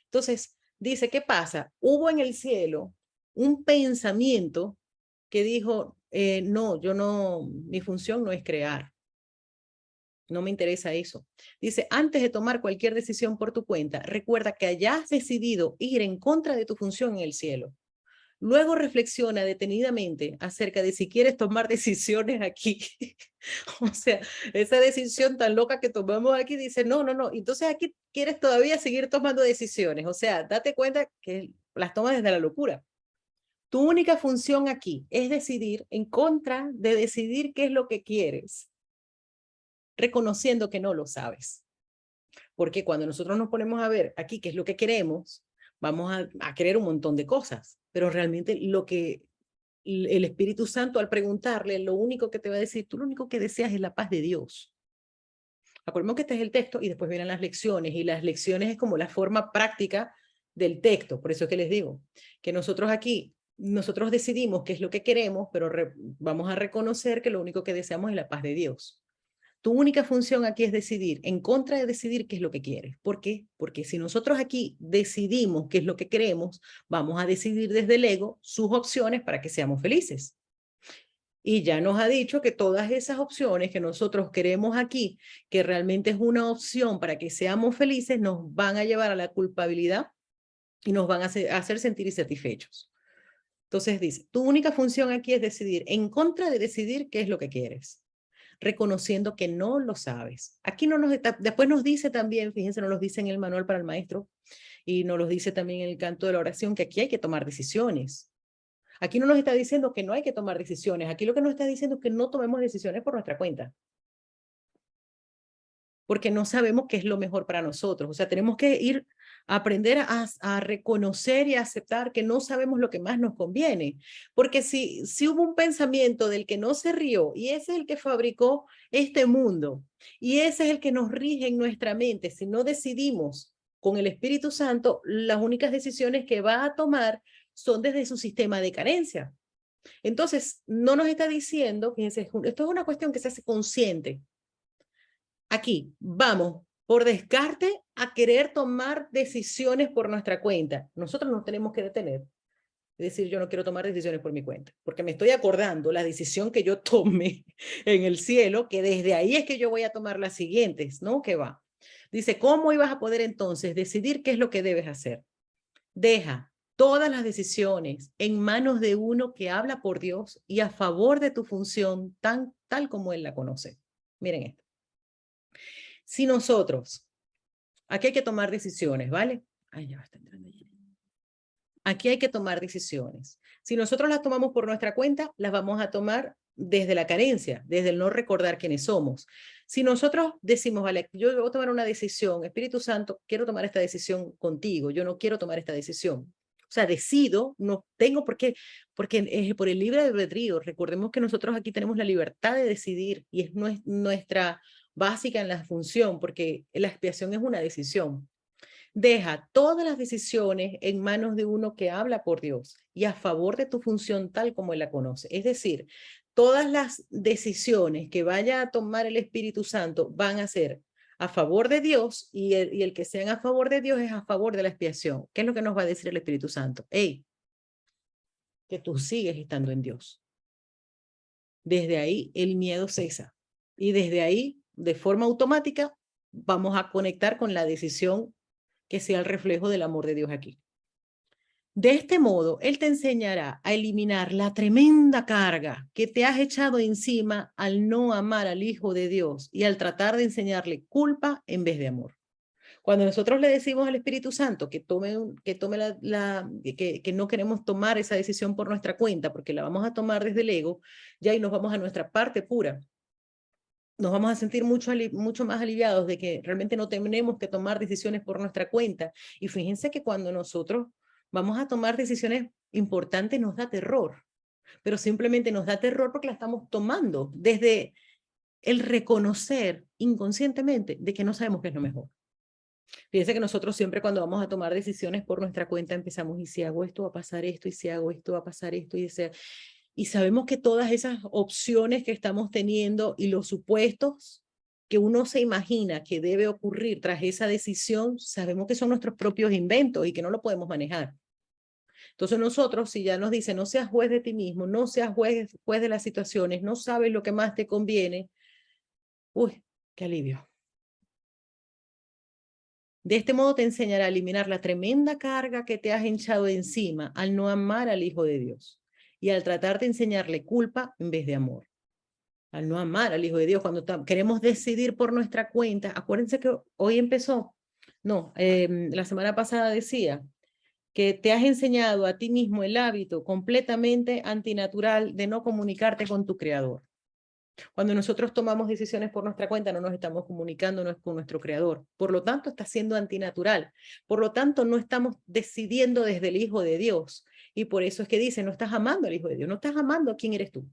Entonces, dice, ¿qué pasa? Hubo en el cielo un pensamiento que dijo, no, yo no, mi función no es crear, no me interesa eso. Dice, antes de tomar cualquier decisión por tu cuenta, recuerda que hayas decidido ir en contra de tu función en el cielo. Luego reflexiona detenidamente acerca de si quieres tomar decisiones aquí. O sea, esa decisión tan loca que tomamos aquí dice, no, no, no. Entonces aquí quieres todavía seguir tomando decisiones. O sea, date cuenta que las tomas desde la locura. Tu única función aquí es decidir en contra de decidir qué es lo que quieres, reconociendo que no lo sabes. Porque cuando nosotros nos ponemos a ver aquí qué es lo que queremos, vamos a querer un montón de cosas, pero realmente lo que el Espíritu Santo al preguntarle, lo único que te va a decir, tú lo único que deseas es la paz de Dios. Acordemos que este es el texto y después vienen las lecciones, y las lecciones es como la forma práctica del texto. Por eso es que les digo que nosotros aquí, nosotros decidimos qué es lo que queremos, pero vamos a reconocer que lo único que deseamos es la paz de Dios. Tu única función aquí es decidir, en contra de decidir qué es lo que quieres. ¿Por qué? Porque si nosotros aquí decidimos qué es lo que queremos, vamos a decidir desde el ego sus opciones para que seamos felices. Y ya nos ha dicho que todas esas opciones que nosotros queremos aquí, que realmente es una opción para que seamos felices, nos van a llevar a la culpabilidad y nos van a hacer sentir insatisfechos. Entonces dice, tu única función aquí es decidir, en contra de decidir qué es lo que quieres, reconociendo que no lo sabes. Aquí no nos está, después nos dice también, fíjense, nos lo dice en el manual para el maestro y nos lo dice también en el canto de la oración, que aquí hay que tomar decisiones. Aquí no nos está diciendo que no hay que tomar decisiones, aquí lo que nos está diciendo es que no tomemos decisiones por nuestra cuenta, porque no sabemos qué es lo mejor para nosotros. O sea, tenemos que ir a aprender a reconocer y a aceptar que no sabemos lo que más nos conviene, porque si hubo un pensamiento del que no se rió y ese es el que fabricó este mundo y ese es el que nos rige en nuestra mente, si no decidimos con el Espíritu Santo, las únicas decisiones que va a tomar son desde su sistema de carencia. Entonces, no nos está diciendo, fíjense, esto es una cuestión que se hace consciente. Aquí, vamos por descarte a querer tomar decisiones por nuestra cuenta. Nosotros nos tenemos que detener. Es decir, yo no quiero tomar decisiones por mi cuenta, porque me estoy acordando la decisión que yo tomé en el cielo, que desde ahí es que yo voy a tomar las siguientes, ¿no? Que va. Dice, ¿cómo ibas a poder entonces decidir qué es lo que debes hacer? Deja todas las decisiones en manos de uno que habla por Dios y a favor de tu función tal como Él la conoce. Miren esto. Si nosotros, aquí hay que tomar decisiones, ¿vale? Ay, ya está entrando allí. Aquí hay que tomar decisiones. Si nosotros las tomamos por nuestra cuenta, las vamos a tomar desde la carencia, desde el no recordar quiénes somos. Si nosotros decimos, vale, yo voy a tomar una decisión, Espíritu Santo, quiero tomar esta decisión contigo, yo no quiero tomar esta decisión. O sea, decido, no tengo por qué, porque es por el libre albedrío. Recordemos que nosotros aquí tenemos la libertad de decidir y es nuestra básica en la función, porque la expiación es una decisión. Deja todas las decisiones en manos de uno que habla por Dios y a favor de tu función tal como Él la conoce. Es decir, todas las decisiones que vaya a tomar el Espíritu Santo van a ser a favor de Dios y el que sean a favor de Dios es a favor de la expiación. ¿Qué es lo que nos va a decir el Espíritu Santo? Hey, que tú sigues estando en Dios. desde ahí el miedo cesa. Y desde ahí, de forma automática, vamos a conectar con la decisión que sea el reflejo del amor de Dios aquí. De este modo, Él te enseñará a eliminar la tremenda carga que te has echado encima al no amar al Hijo de Dios y al tratar de enseñarle culpa en vez de amor. Cuando nosotros le decimos al Espíritu Santo que que no queremos tomar esa decisión por nuestra cuenta, porque la vamos a tomar desde el ego, ya ahí nos vamos a nuestra parte pura. Nos vamos a sentir mucho más aliviados de que realmente no tenemos que tomar decisiones por nuestra cuenta. Y fíjense que cuando nosotros vamos a tomar decisiones importantes nos da terror, pero simplemente nos da terror porque la estamos tomando desde el reconocer inconscientemente de que no sabemos qué es lo mejor. Fíjense que nosotros siempre cuando vamos a tomar decisiones por nuestra cuenta empezamos, y si hago esto va a pasar esto, y si hago esto va a pasar esto, y sabemos que todas esas opciones que estamos teniendo y los supuestos que uno se imagina que debe ocurrir tras esa decisión, sabemos que son nuestros propios inventos y que no lo podemos manejar. Entonces nosotros, si ya nos dice, no seas juez de ti mismo, no seas juez de las situaciones, no sabes lo que más te conviene, uy, qué alivio. De este modo te enseñará a eliminar la tremenda carga que te has echado encima al no amar al Hijo de Dios y al tratar de enseñarle culpa en vez de amor. Al no amar al Hijo de Dios, cuando queremos decidir por nuestra cuenta, acuérdense que hoy empezó, no, la semana pasada decía que te has enseñado a ti mismo el hábito completamente antinatural de no comunicarte con tu Creador. Cuando nosotros tomamos decisiones por nuestra cuenta, no nos estamos comunicando con nuestro Creador. Por lo tanto, está siendo antinatural. Por lo tanto, no estamos decidiendo desde el Hijo de Dios. Y por eso es que dice, no estás amando al Hijo de Dios, no estás amando a quién eres tú.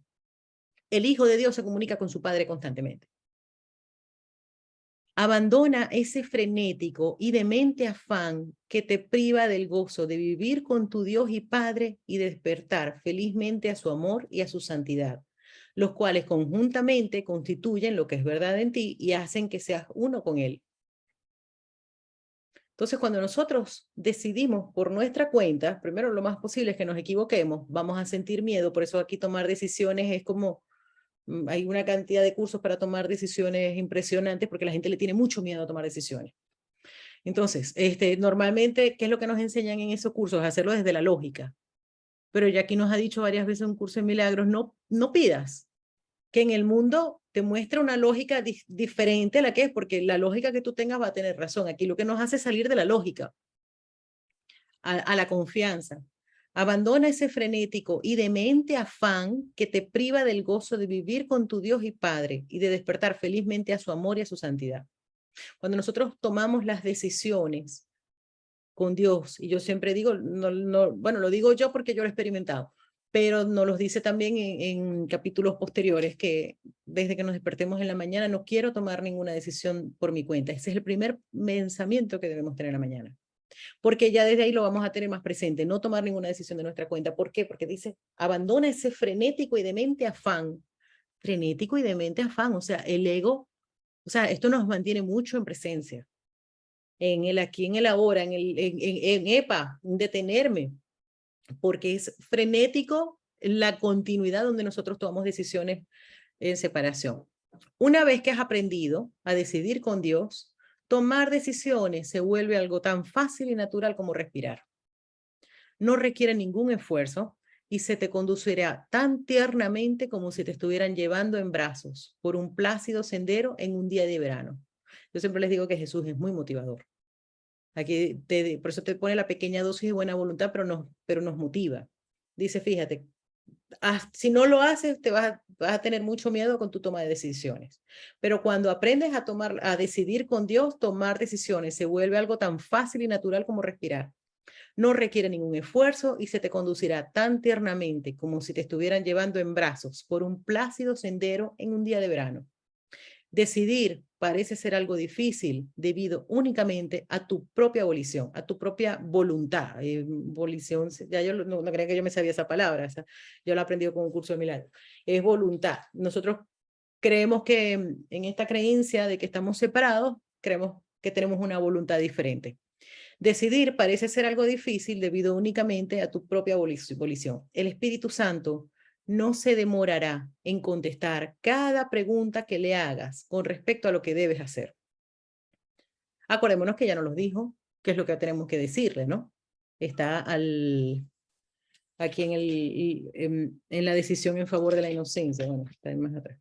El Hijo de Dios se comunica con su Padre constantemente. Abandona ese frenético y demente afán que te priva del gozo de vivir con tu Dios y Padre y despertar felizmente a su amor y a su santidad, los cuales conjuntamente constituyen lo que es verdad en ti y hacen que seas uno con Él. Entonces, cuando nosotros decidimos por nuestra cuenta, primero lo más posible es que nos equivoquemos, vamos a sentir miedo, por eso aquí tomar decisiones es como hay una cantidad de cursos para tomar decisiones impresionantes porque la gente le tiene mucho miedo a tomar decisiones. Entonces, normalmente, ¿qué es lo que nos enseñan en esos cursos? Hacerlo desde la lógica. Pero ya aquí nos ha dicho varias veces en un curso de milagros, no pidas que en el mundo te muestre una lógica diferente a la que es, porque la lógica que tú tengas va a tener razón. Aquí lo que nos hace salir de la lógica a la confianza. Abandona ese frenético y demente afán que te priva del gozo de vivir con tu Dios y Padre y de despertar felizmente a su amor y a su santidad. Cuando nosotros tomamos las decisiones con Dios, y yo siempre digo, bueno, lo digo yo porque yo lo he experimentado, pero nos los dice también en capítulos posteriores que desde que nos despertemos en la mañana no quiero tomar ninguna decisión por mi cuenta. Ese es el primer pensamiento que debemos tener en la mañana, porque ya desde ahí lo vamos a tener más presente, no tomar ninguna decisión de nuestra cuenta. ¿Por qué? Porque dice, abandona ese frenético y demente afán, o sea, el ego, o sea, esto nos mantiene mucho en presencia, en el aquí, en el ahora, en epa, en detenerme, porque es frenético la continuidad donde nosotros tomamos decisiones en separación. Una vez que has aprendido a decidir con Dios, tomar decisiones se vuelve algo tan fácil y natural como respirar. No requiere ningún esfuerzo y se te conducirá tan tiernamente como si te estuvieran llevando en brazos por un plácido sendero en un día de verano. Yo siempre les digo que Jesús es muy motivador. Aquí por eso te pone la pequeña dosis de buena voluntad, pero nos motiva. Dice, fíjate, si no lo haces, vas a tener mucho miedo con tu toma de decisiones. Pero cuando aprendes a decidir con Dios, tomar decisiones se vuelve algo tan fácil y natural como respirar. No requiere ningún esfuerzo y se te conducirá tan tiernamente como si te estuvieran llevando en brazos por un plácido sendero en un día de verano. Decidir parece ser algo difícil debido únicamente a tu propia volición, a tu propia voluntad. Volición, ya yo no creía que yo me sabía esa palabra, yo la he aprendido con un curso de milagro. Es voluntad. Nosotros creemos que en esta creencia de que estamos separados, creemos que tenemos una voluntad diferente. Decidir parece ser algo difícil debido únicamente a tu propia volición. El Espíritu Santo no se demorará en contestar cada pregunta que le hagas con respecto a lo que debes hacer. Acordémonos que ya nos los dijo, qué es lo que tenemos que decirle, ¿no? Está aquí en la decisión en favor de la inocencia. Bueno, está más atrás.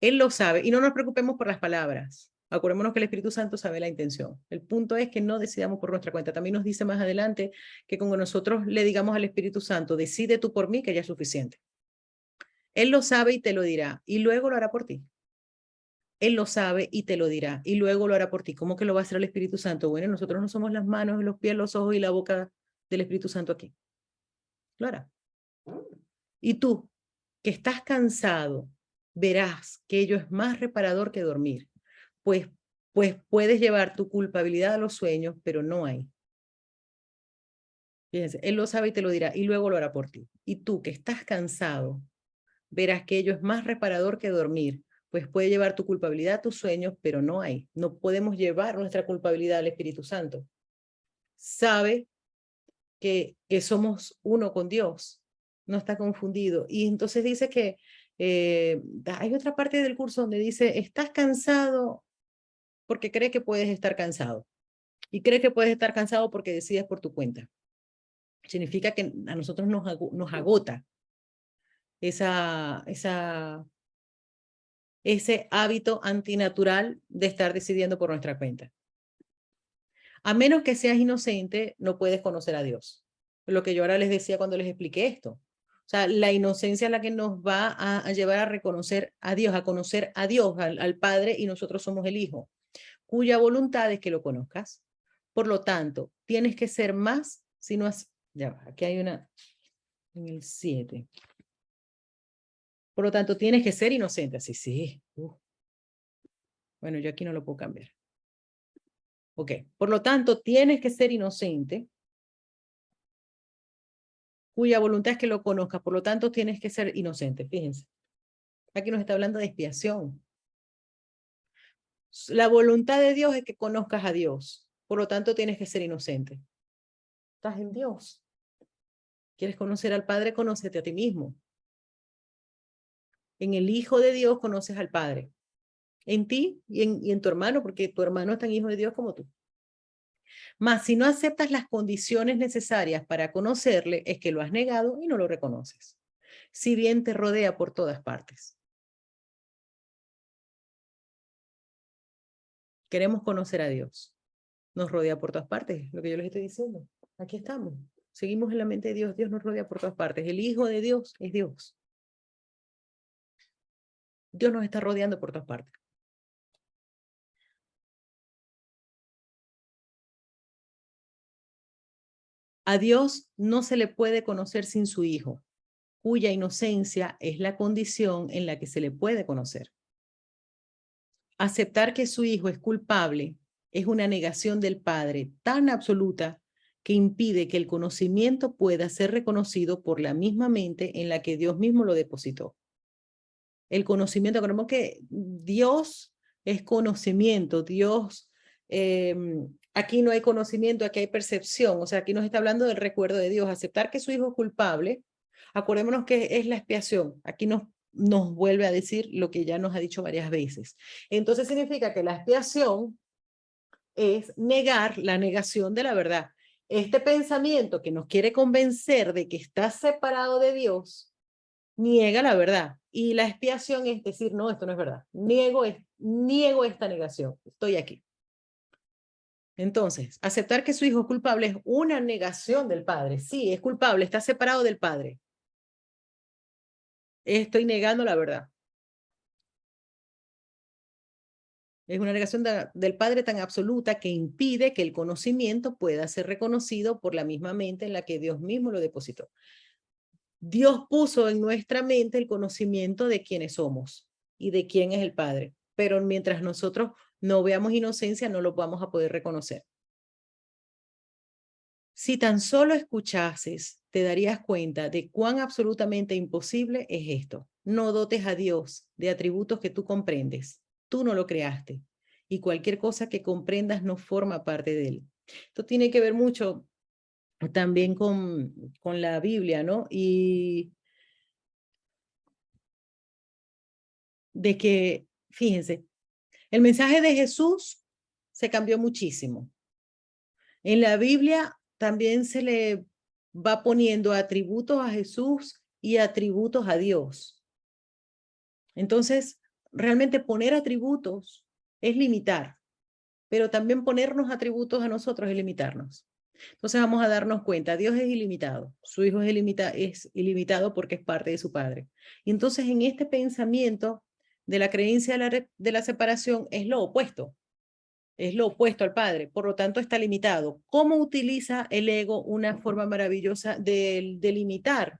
Él lo sabe y no nos preocupemos por las palabras. Acordémonos que el Espíritu Santo sabe la intención. El punto es que no decidamos por nuestra cuenta. También nos dice más adelante que cuando nosotros le digamos al Espíritu Santo, decide tú por mí, que ya es suficiente. Él lo sabe y te lo dirá y luego lo hará por ti. Él lo sabe y te lo dirá y luego lo hará por ti. ¿Cómo que lo va a hacer el Espíritu Santo? Bueno, nosotros no somos las manos, los pies, los ojos y la boca del Espíritu Santo aquí. Lo hará. Y tú, que estás cansado, verás que ello es más reparador que dormir, pues puedes llevar tu culpabilidad a los sueños, pero no hay. Fíjense, él lo sabe y te lo dirá y luego lo hará por ti. Y tú, que estás cansado, verás que ello es más reparador que dormir, pues puede llevar tu culpabilidad a tus sueños, pero no hay. No podemos llevar nuestra culpabilidad al Espíritu Santo. Sabe que somos uno con Dios, no está confundido. Y entonces dice que hay otra parte del curso donde dice, estás cansado porque crees que puedes estar cansado. Y crees que puedes estar cansado porque decides por tu cuenta. Significa que a nosotros nos agota ese hábito antinatural de estar decidiendo por nuestra cuenta. A menos que seas inocente, no puedes conocer a Dios. Lo que yo ahora les decía cuando les expliqué esto. O sea, la inocencia es la que nos va a llevar a reconocer a Dios, a conocer a Dios, al Padre, y nosotros somos el Hijo, cuya voluntad es que lo conozcas. Por lo tanto, tienes que ser más, si no has... Ya va, aquí hay una en el 7. Por lo tanto, tienes que ser inocente. Así, sí. Bueno, yo aquí no lo puedo cambiar. Ok, por lo tanto, tienes que ser inocente, cuya voluntad es que lo conozcas, por lo tanto, tienes que ser inocente. Fíjense, aquí nos está hablando de expiación. La voluntad de Dios es que conozcas a Dios, por lo tanto, tienes que ser inocente. Estás en Dios. ¿Quieres conocer al Padre? Conócete a ti mismo. En el Hijo de Dios conoces al Padre. En ti y en tu hermano, porque tu hermano es tan hijo de Dios como tú. Mas si no aceptas las condiciones necesarias para conocerle, es que lo has negado y no lo reconoces, si bien te rodea por todas partes. Queremos conocer a Dios. Nos rodea por todas partes, lo que yo les estoy diciendo. Aquí estamos. Seguimos en la mente de Dios. Dios nos rodea por todas partes. El Hijo de Dios es Dios. Dios nos está rodeando por todas partes. A Dios no se le puede conocer sin su Hijo, cuya inocencia es la condición en la que se le puede conocer. Aceptar que su hijo es culpable es una negación del Padre tan absoluta que impide que el conocimiento pueda ser reconocido por la misma mente en la que Dios mismo lo depositó. El conocimiento, creemos que Dios es conocimiento, Dios, aquí no hay conocimiento, aquí hay percepción, o sea, aquí nos está hablando del recuerdo de Dios. Aceptar que su hijo es culpable, acordémonos que es la expiación, aquí nos vuelve a decir lo que ya nos ha dicho varias veces. Entonces significa que la expiación es negar la negación de la verdad. Este pensamiento que nos quiere convencer de que estás separado de Dios, niega la verdad. Y la expiación es decir, no, esto no es verdad. Niego esta negación. Estoy aquí. Entonces, aceptar que su hijo es culpable es una negación del Padre. Sí, es culpable, está separado del Padre. Estoy negando la verdad. Es una negación del Padre tan absoluta que impide que el conocimiento pueda ser reconocido por la misma mente en la que Dios mismo lo depositó. Dios puso en nuestra mente el conocimiento de quiénes somos y de quién es el Padre, pero mientras nosotros no veamos inocencia, no lo vamos a poder reconocer. Si tan solo escuchases, te darías cuenta de cuán absolutamente imposible es esto. No dotes a Dios de atributos que tú comprendes. Tú no lo creaste. Y cualquier cosa que comprendas no forma parte de él. Esto tiene que ver mucho también con la Biblia, ¿no? Y de que, fíjense, el mensaje de Jesús se cambió muchísimo. En la Biblia también se le va poniendo atributos a Jesús y atributos a Dios. Entonces, realmente poner atributos es limitar, pero también ponernos atributos a nosotros es limitarnos. Entonces vamos a darnos cuenta, Dios es ilimitado, su Hijo es ilimitado porque es parte de su Padre. Y entonces en este pensamiento de la creencia de la separación es lo opuesto al Padre, por lo tanto está limitado. ¿Cómo utiliza el ego una forma maravillosa de limitar?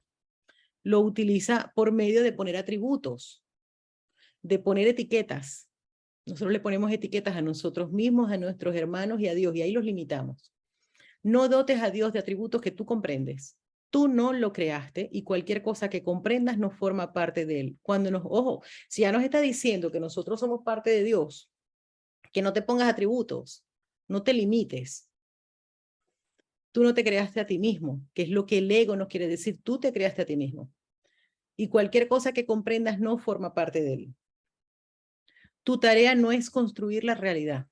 Lo utiliza por medio de poner atributos, de poner etiquetas. Nosotros le ponemos etiquetas a nosotros mismos, a nuestros hermanos y a Dios, y ahí los limitamos. No dotes a Dios de atributos que tú comprendes. Tú no lo creaste y cualquier cosa que comprendas no forma parte de él. Ojo, si ya nos está diciendo que nosotros somos parte de Dios, que no te pongas atributos, no te limites. Tú no te creaste a ti mismo, que es lo que el ego nos quiere decir. Tú te creaste a ti mismo. Y cualquier cosa que comprendas no forma parte de él. Tu tarea no es construir la realidad.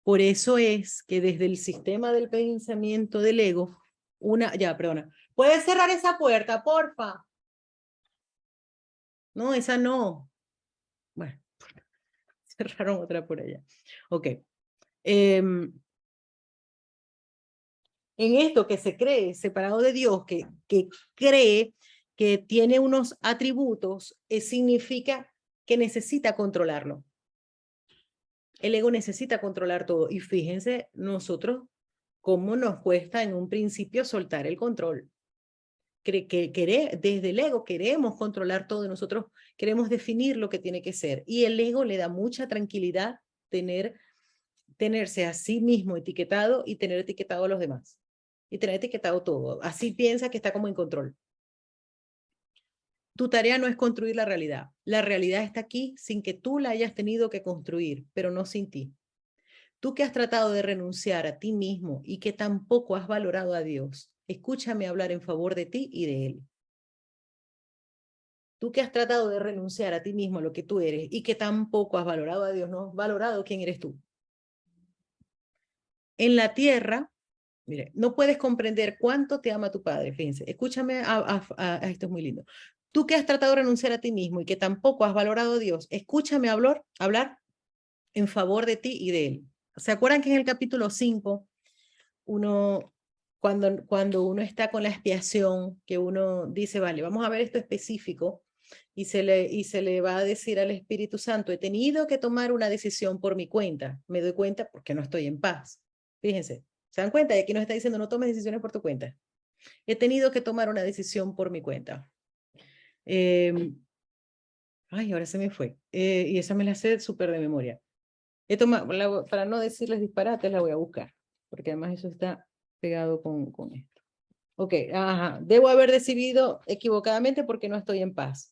Por eso es que desde el sistema del pensamiento del ego, perdona, ¿puedes cerrar esa puerta, porfa? No, esa no. Bueno, cerraron otra por allá. Ok. En esto que se cree separado de Dios, que cree que tiene unos atributos, significa que necesita controlarlo. El ego necesita controlar todo. Y fíjense nosotros cómo nos cuesta en un principio soltar el control. Desde el ego queremos controlar todo, nosotros queremos definir lo que tiene que ser. Y el ego le da mucha tranquilidad tenerse a sí mismo etiquetado y tener etiquetado a los demás. Y tener etiquetado todo. Así piensa que está como en control. Tu tarea no es construir la realidad. La realidad está aquí sin que tú la hayas tenido que construir, pero no sin ti. Tú que has tratado de renunciar a ti mismo y que tampoco has valorado a Dios, escúchame hablar en favor de ti y de Él. Tú que has tratado de renunciar a ti mismo, a lo que tú eres, y que tampoco has valorado a Dios, no has valorado quién eres tú. En la tierra, mire, no puedes comprender cuánto te ama tu Padre. Fíjense, escúchame, esto es muy lindo. Tú que has tratado de renunciar a ti mismo y que tampoco has valorado a Dios, escúchame hablar en favor de ti y de Él. ¿Se acuerdan que en el capítulo 5, cuando uno está con la expiación, que uno dice, vale, vamos a ver esto específico, y se le va a decir al Espíritu Santo, he tenido que tomar una decisión por mi cuenta, me doy cuenta porque no estoy en paz. Fíjense, ¿se dan cuenta? Y aquí nos está diciendo, no tomes decisiones por tu cuenta. He tenido que tomar una decisión por mi cuenta. Ahora se me fue. Y esa me la sé súper de memoria. Para no decirles disparates, la voy a buscar, porque además eso está pegado con esto. Ok, debo haber decidido equivocadamente porque no estoy en paz.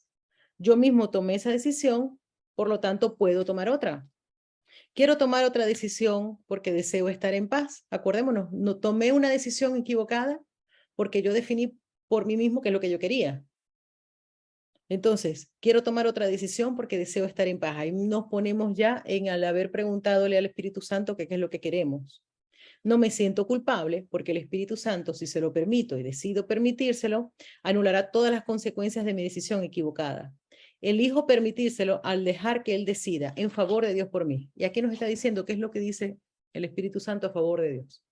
Yo mismo tomé esa decisión, por lo tanto puedo tomar otra. Quiero tomar otra decisión porque deseo estar en paz. Acordémonos, no tomé una decisión equivocada porque yo definí por mí mismo qué es lo que yo quería. Entonces, quiero tomar otra decisión porque deseo estar en paz. Ahí nos ponemos ya en al haber preguntadole al Espíritu Santo qué es lo que queremos. No me siento culpable porque el Espíritu Santo, si se lo permito y decido permitírselo, anulará todas las consecuencias de mi decisión equivocada. Elijo permitírselo al dejar que Él decida en favor de Dios por mí. Y aquí nos está diciendo qué es lo que dice el Espíritu Santo a favor de Dios.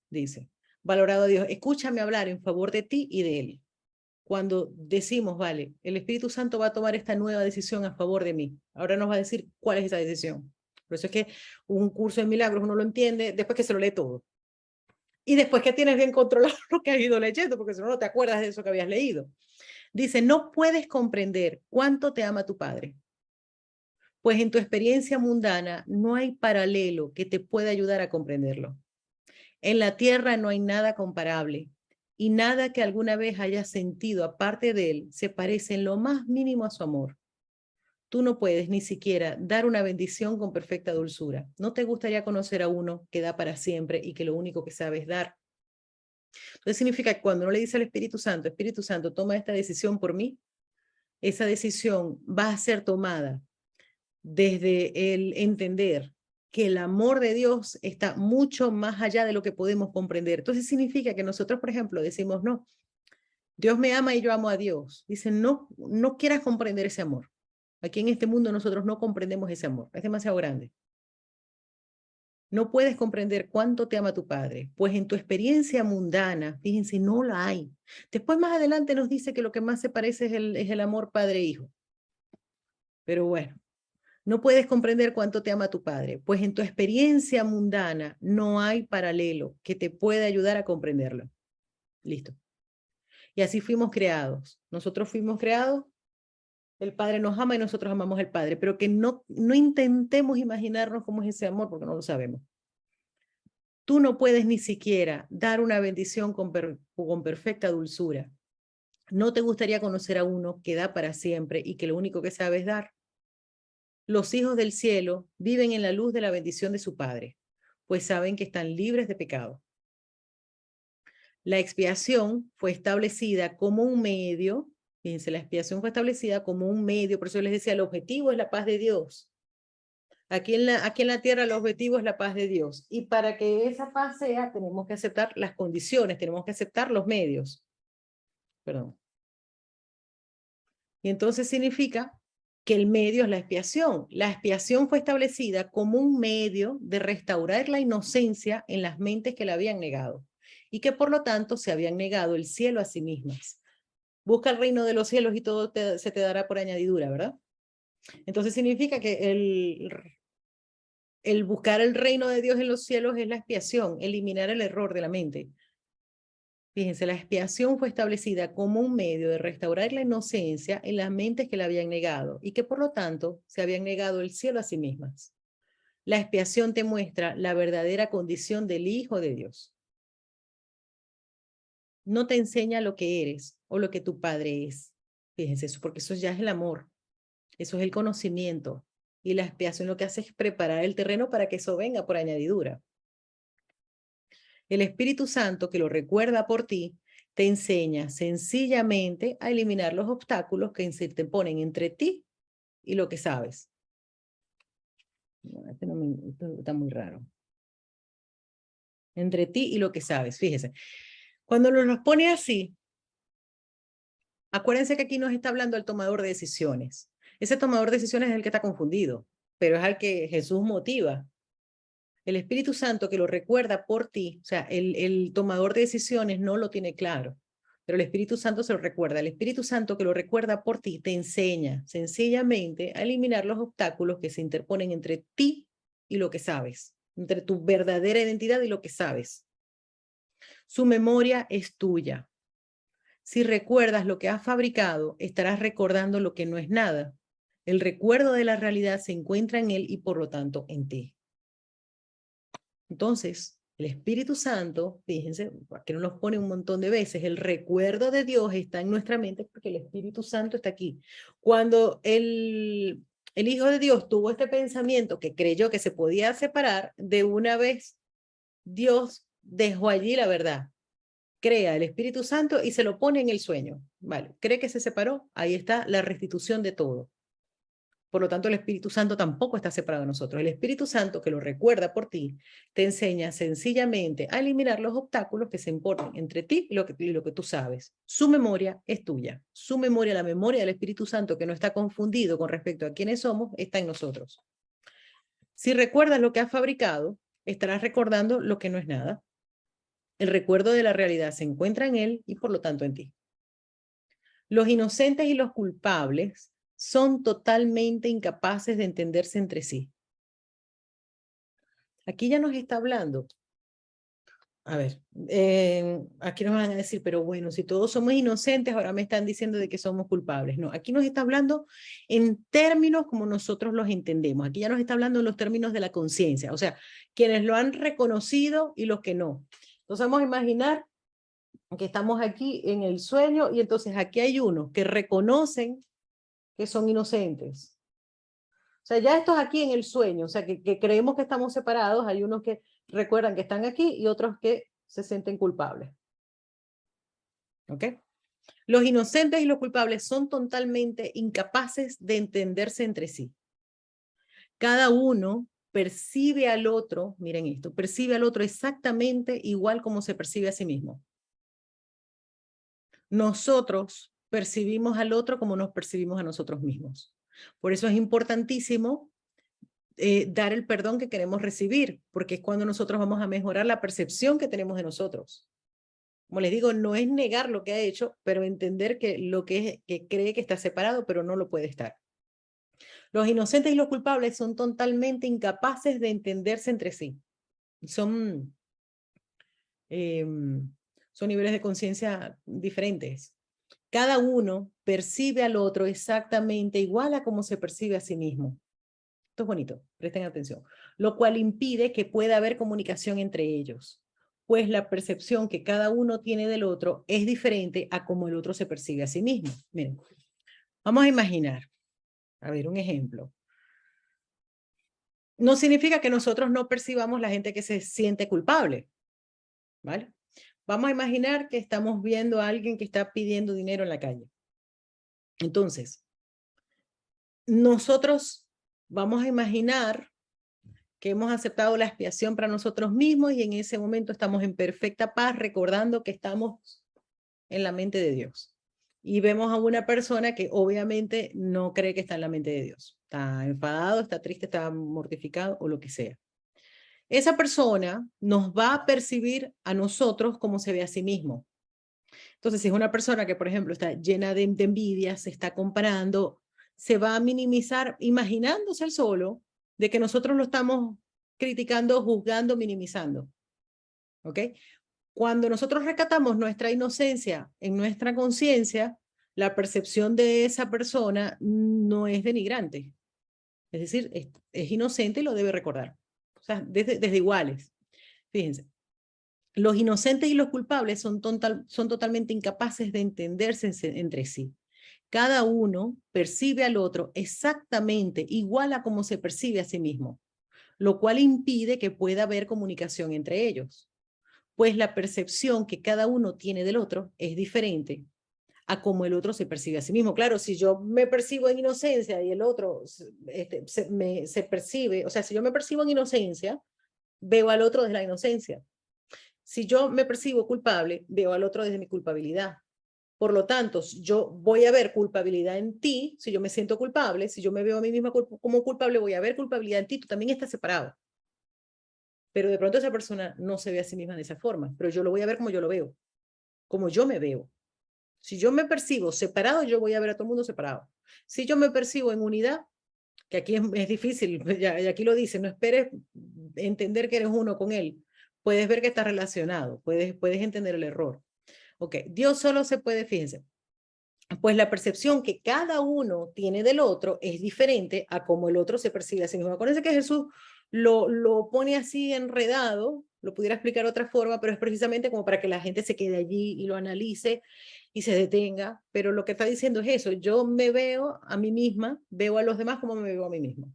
Dice, valorado a Dios, escúchame hablar en favor de ti y de Él. Cuando decimos, vale, el Espíritu Santo va a tomar esta nueva decisión a favor de mí. Ahora nos va a decir cuál es esa decisión. Por eso es que un curso de milagros uno lo entiende después que se lo lee todo. Y después que tienes bien controlado lo que has ido leyendo, porque si no, no te acuerdas de eso que habías leído. Dice, no puedes comprender cuánto te ama tu Padre, pues en tu experiencia mundana no hay paralelo que te pueda ayudar a comprenderlo. En la tierra no hay nada comparable y nada que alguna vez hayas sentido aparte de él se parece en lo más mínimo a su amor. Tú no puedes ni siquiera dar una bendición con perfecta dulzura. ¿No te gustaría conocer a uno que da para siempre y que lo único que sabe es dar? Entonces significa que cuando uno le dice al Espíritu Santo, toma esta decisión por mí, esa decisión va a ser tomada desde el entender que el amor de Dios está mucho más allá de lo que podemos comprender. Entonces significa que nosotros, por ejemplo, decimos, no, Dios me ama y yo amo a Dios. Dicen, no, no quieras comprender ese amor. Aquí en este mundo nosotros no comprendemos ese amor, es demasiado grande. No puedes comprender cuánto te ama tu Padre, pues en tu experiencia mundana, fíjense, no la hay. Después más adelante nos dice que lo que más se parece es el amor padre-hijo. Pero bueno, no puedes comprender cuánto te ama tu Padre, pues en tu experiencia mundana no hay paralelo que te pueda ayudar a comprenderlo. Listo. Y así fuimos creados. Nosotros fuimos creados, el Padre nos ama y nosotros amamos al Padre, pero que no intentemos imaginarnos cómo es ese amor porque no lo sabemos. Tú no puedes ni siquiera dar una bendición con perfecta dulzura. ¿No te gustaría conocer a uno que da para siempre y que lo único que sabe es dar? Los hijos del cielo viven en la luz de la bendición de su Padre, pues saben que están libres de pecado. La expiación fue establecida como un medio, fíjense, la expiación fue establecida como un medio, por eso les decía, el objetivo es la paz de Dios. Aquí en la tierra el objetivo es la paz de Dios. Y para que esa paz sea, tenemos que aceptar las condiciones, tenemos que aceptar los medios. Perdón. Y entonces significa que el medio es la expiación. La expiación fue establecida como un medio de restaurar la inocencia en las mentes que la habían negado y que por lo tanto se habían negado el cielo a sí mismas. Busca el reino de los cielos y todo se te dará por añadidura, ¿verdad? Entonces significa que el buscar el reino de Dios en los cielos es la expiación, eliminar el error de la mente. Fíjense, la expiación fue establecida como un medio de restaurar la inocencia en las mentes que la habían negado y que por lo tanto se habían negado el cielo a sí mismas. La expiación te muestra la verdadera condición del Hijo de Dios. No te enseña lo que eres o lo que tu Padre es. Fíjense eso, porque eso ya es el amor. Eso es el conocimiento. Y la expiación lo que hace es preparar el terreno para que eso venga por añadidura. El Espíritu Santo, que lo recuerda por ti, te enseña sencillamente a eliminar los obstáculos que se te ponen entre ti y lo que sabes. No, esto está muy raro. Entre ti y lo que sabes, fíjese. Cuando nos pone así, acuérdense que aquí nos está hablando el tomador de decisiones. Ese tomador de decisiones es el que está confundido, pero es al que Jesús motiva. El Espíritu Santo que lo recuerda por ti, o sea, el tomador de decisiones no lo tiene claro, pero el Espíritu Santo se lo recuerda. El Espíritu Santo que lo recuerda por ti te enseña sencillamente a eliminar los obstáculos que se interponen entre ti y lo que sabes, entre tu verdadera identidad y lo que sabes. Su memoria es tuya. Si recuerdas lo que has fabricado, estarás recordando lo que no es nada. El recuerdo de la realidad se encuentra en él y por lo tanto en ti. Entonces, el Espíritu Santo, fíjense, que no nos pone un montón de veces, el recuerdo de Dios está en nuestra mente porque el Espíritu Santo está aquí. Cuando el Hijo de Dios tuvo este pensamiento que creyó que se podía separar, de una vez Dios dejó allí la verdad. Crea el Espíritu Santo y se lo pone en el sueño. Vale, cree que se separó, ahí está la restitución de todo. Por lo tanto, el Espíritu Santo tampoco está separado de nosotros. El Espíritu Santo, que lo recuerda por ti, te enseña sencillamente a eliminar los obstáculos que se imponen entre ti y lo que tú sabes. Su memoria es tuya. Su memoria, la memoria del Espíritu Santo, que no está confundido con respecto a quiénes somos, está en nosotros. Si recuerdas lo que has fabricado, estarás recordando lo que no es nada. El recuerdo de la realidad se encuentra en él y por lo tanto en ti. Los inocentes y los culpables son totalmente incapaces de entenderse entre sí. Aquí ya nos está hablando. A ver, aquí nos van a decir, pero bueno, si todos somos inocentes, ahora me están diciendo de que somos culpables. No, aquí nos está hablando en términos como nosotros los entendemos. Aquí ya nos está hablando en los términos de la conciencia, o sea, quienes lo han reconocido y los que no. Entonces vamos a imaginar que estamos aquí en el sueño y entonces aquí hay unos que reconocen que son inocentes. O sea, ya estos aquí en el sueño, o sea, que creemos que estamos separados, hay unos que recuerdan que están aquí y otros que se sienten culpables. ¿Ok? Los inocentes y los culpables son totalmente incapaces de entenderse entre sí. Cada uno percibe al otro, miren esto, percibe al otro exactamente igual como se percibe a sí mismo. Nosotros percibimos al otro como nos percibimos a nosotros mismos. Por eso es importantísimo dar el perdón que queremos recibir, porque es cuando nosotros vamos a mejorar la percepción que tenemos de nosotros. Como les digo, no es negar lo que ha hecho, pero entender que lo que es, que cree que está separado, pero no lo puede estar. Los inocentes y los culpables son totalmente incapaces de entenderse entre sí. Son, son niveles de conciencia diferentes. Cada uno percibe al otro exactamente igual a como se percibe a sí mismo. Esto es bonito, presten atención. Lo cual impide que pueda haber comunicación entre ellos, pues la percepción que cada uno tiene del otro es diferente a como el otro se percibe a sí mismo. Miren, vamos a imaginar, a ver, un ejemplo. No significa que nosotros no percibamos la gente que se siente culpable, ¿vale? Vamos a imaginar que estamos viendo a alguien que está pidiendo dinero en la calle. Entonces, nosotros vamos a imaginar que hemos aceptado la expiación para nosotros mismos y en ese momento estamos en perfecta paz recordando que estamos en la mente de Dios. Y vemos a una persona que obviamente no cree que está en la mente de Dios. Está enfadado, está triste, está mortificado o lo que sea. Esa persona nos va a percibir a nosotros como se ve a sí mismo. Entonces, si es una persona que, por ejemplo, está llena de envidia, se está comparando, se va a minimizar imaginándose el solo de que nosotros lo estamos criticando, juzgando, minimizando. ¿Ok? Cuando nosotros rescatamos nuestra inocencia en nuestra conciencia, la percepción de esa persona no es denigrante. Es decir, es inocente y lo debe recordar. O sea, desde iguales. Fíjense, los inocentes y los culpables son totalmente incapaces de entenderse entre sí. Cada uno percibe al otro exactamente igual a como se percibe a sí mismo, lo cual impide que pueda haber comunicación entre ellos, pues la percepción que cada uno tiene del otro es diferente a cómo el otro se percibe a sí mismo. Claro, si yo me percibo en inocencia y el otro se percibe, o sea, si yo me percibo en inocencia, veo al otro desde la inocencia. Si yo me percibo culpable, veo al otro desde mi culpabilidad. Por lo tanto, yo voy a ver culpabilidad en ti, si yo me siento culpable, si yo me veo a mí misma como culpable, voy a ver culpabilidad en ti, tú también estás separado. Pero de pronto esa persona no se ve a sí misma de esa forma, pero yo lo voy a ver como yo lo veo, como yo me veo. Si yo me percibo separado, yo voy a ver a todo el mundo separado. Si yo me percibo en unidad, que aquí es difícil, ya aquí lo dice, no esperes entender que eres uno con él. Puedes ver que está relacionado, puedes entender el error. Ok, Dios solo se puede, fíjense, pues la percepción que cada uno tiene del otro es diferente a cómo el otro se percibe a sí mismo. Acuérdense que Jesús lo pone así enredado, lo pudiera explicar de otra forma, pero es precisamente como para que la gente se quede allí y lo analice y se detenga. Pero lo que está diciendo es eso, yo me veo a mí misma, veo a los demás como me veo a mí misma.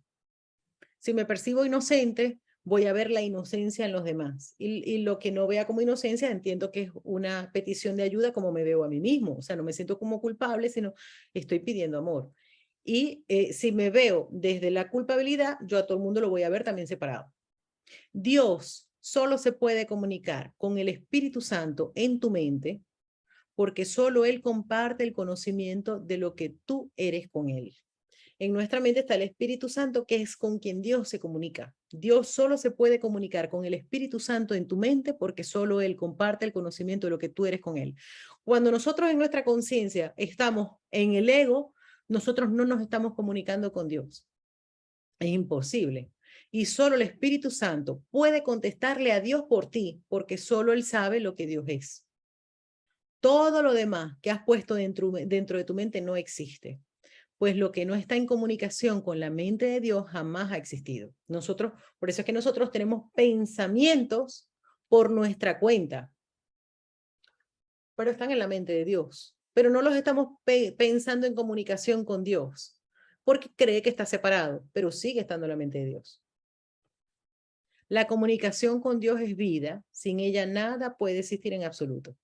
Si me percibo inocente, voy a ver la inocencia en los demás. Y lo que no vea como inocencia, entiendo que es una petición de ayuda como me veo a mí mismo. O sea, no me siento como culpable, sino estoy pidiendo amor. Y si me veo desde la culpabilidad, yo a todo el mundo lo voy a ver también separado. Dios solo se puede comunicar con el Espíritu Santo en tu mente porque solo Él comparte el conocimiento de lo que tú eres con Él. En nuestra mente está el Espíritu Santo, que es con quien Dios se comunica. Dios solo se puede comunicar con el Espíritu Santo en tu mente porque solo Él comparte el conocimiento de lo que tú eres con Él. Cuando nosotros en nuestra conciencia estamos en el ego, nosotros no nos estamos comunicando con Dios. Es imposible. Y solo el Espíritu Santo puede contestarle a Dios por ti, porque solo Él sabe lo que Dios es. Todo lo demás que has puesto dentro de tu mente no existe. Pues lo que no está en comunicación con la mente de Dios jamás ha existido. Nosotros, por eso es que nosotros tenemos pensamientos por nuestra cuenta, pero están en la mente de Dios. Pero no los estamos pensando en comunicación con Dios, porque cree que está separado, pero sigue estando en la mente de Dios. La comunicación con Dios es vida, sin ella nada puede existir en absoluto.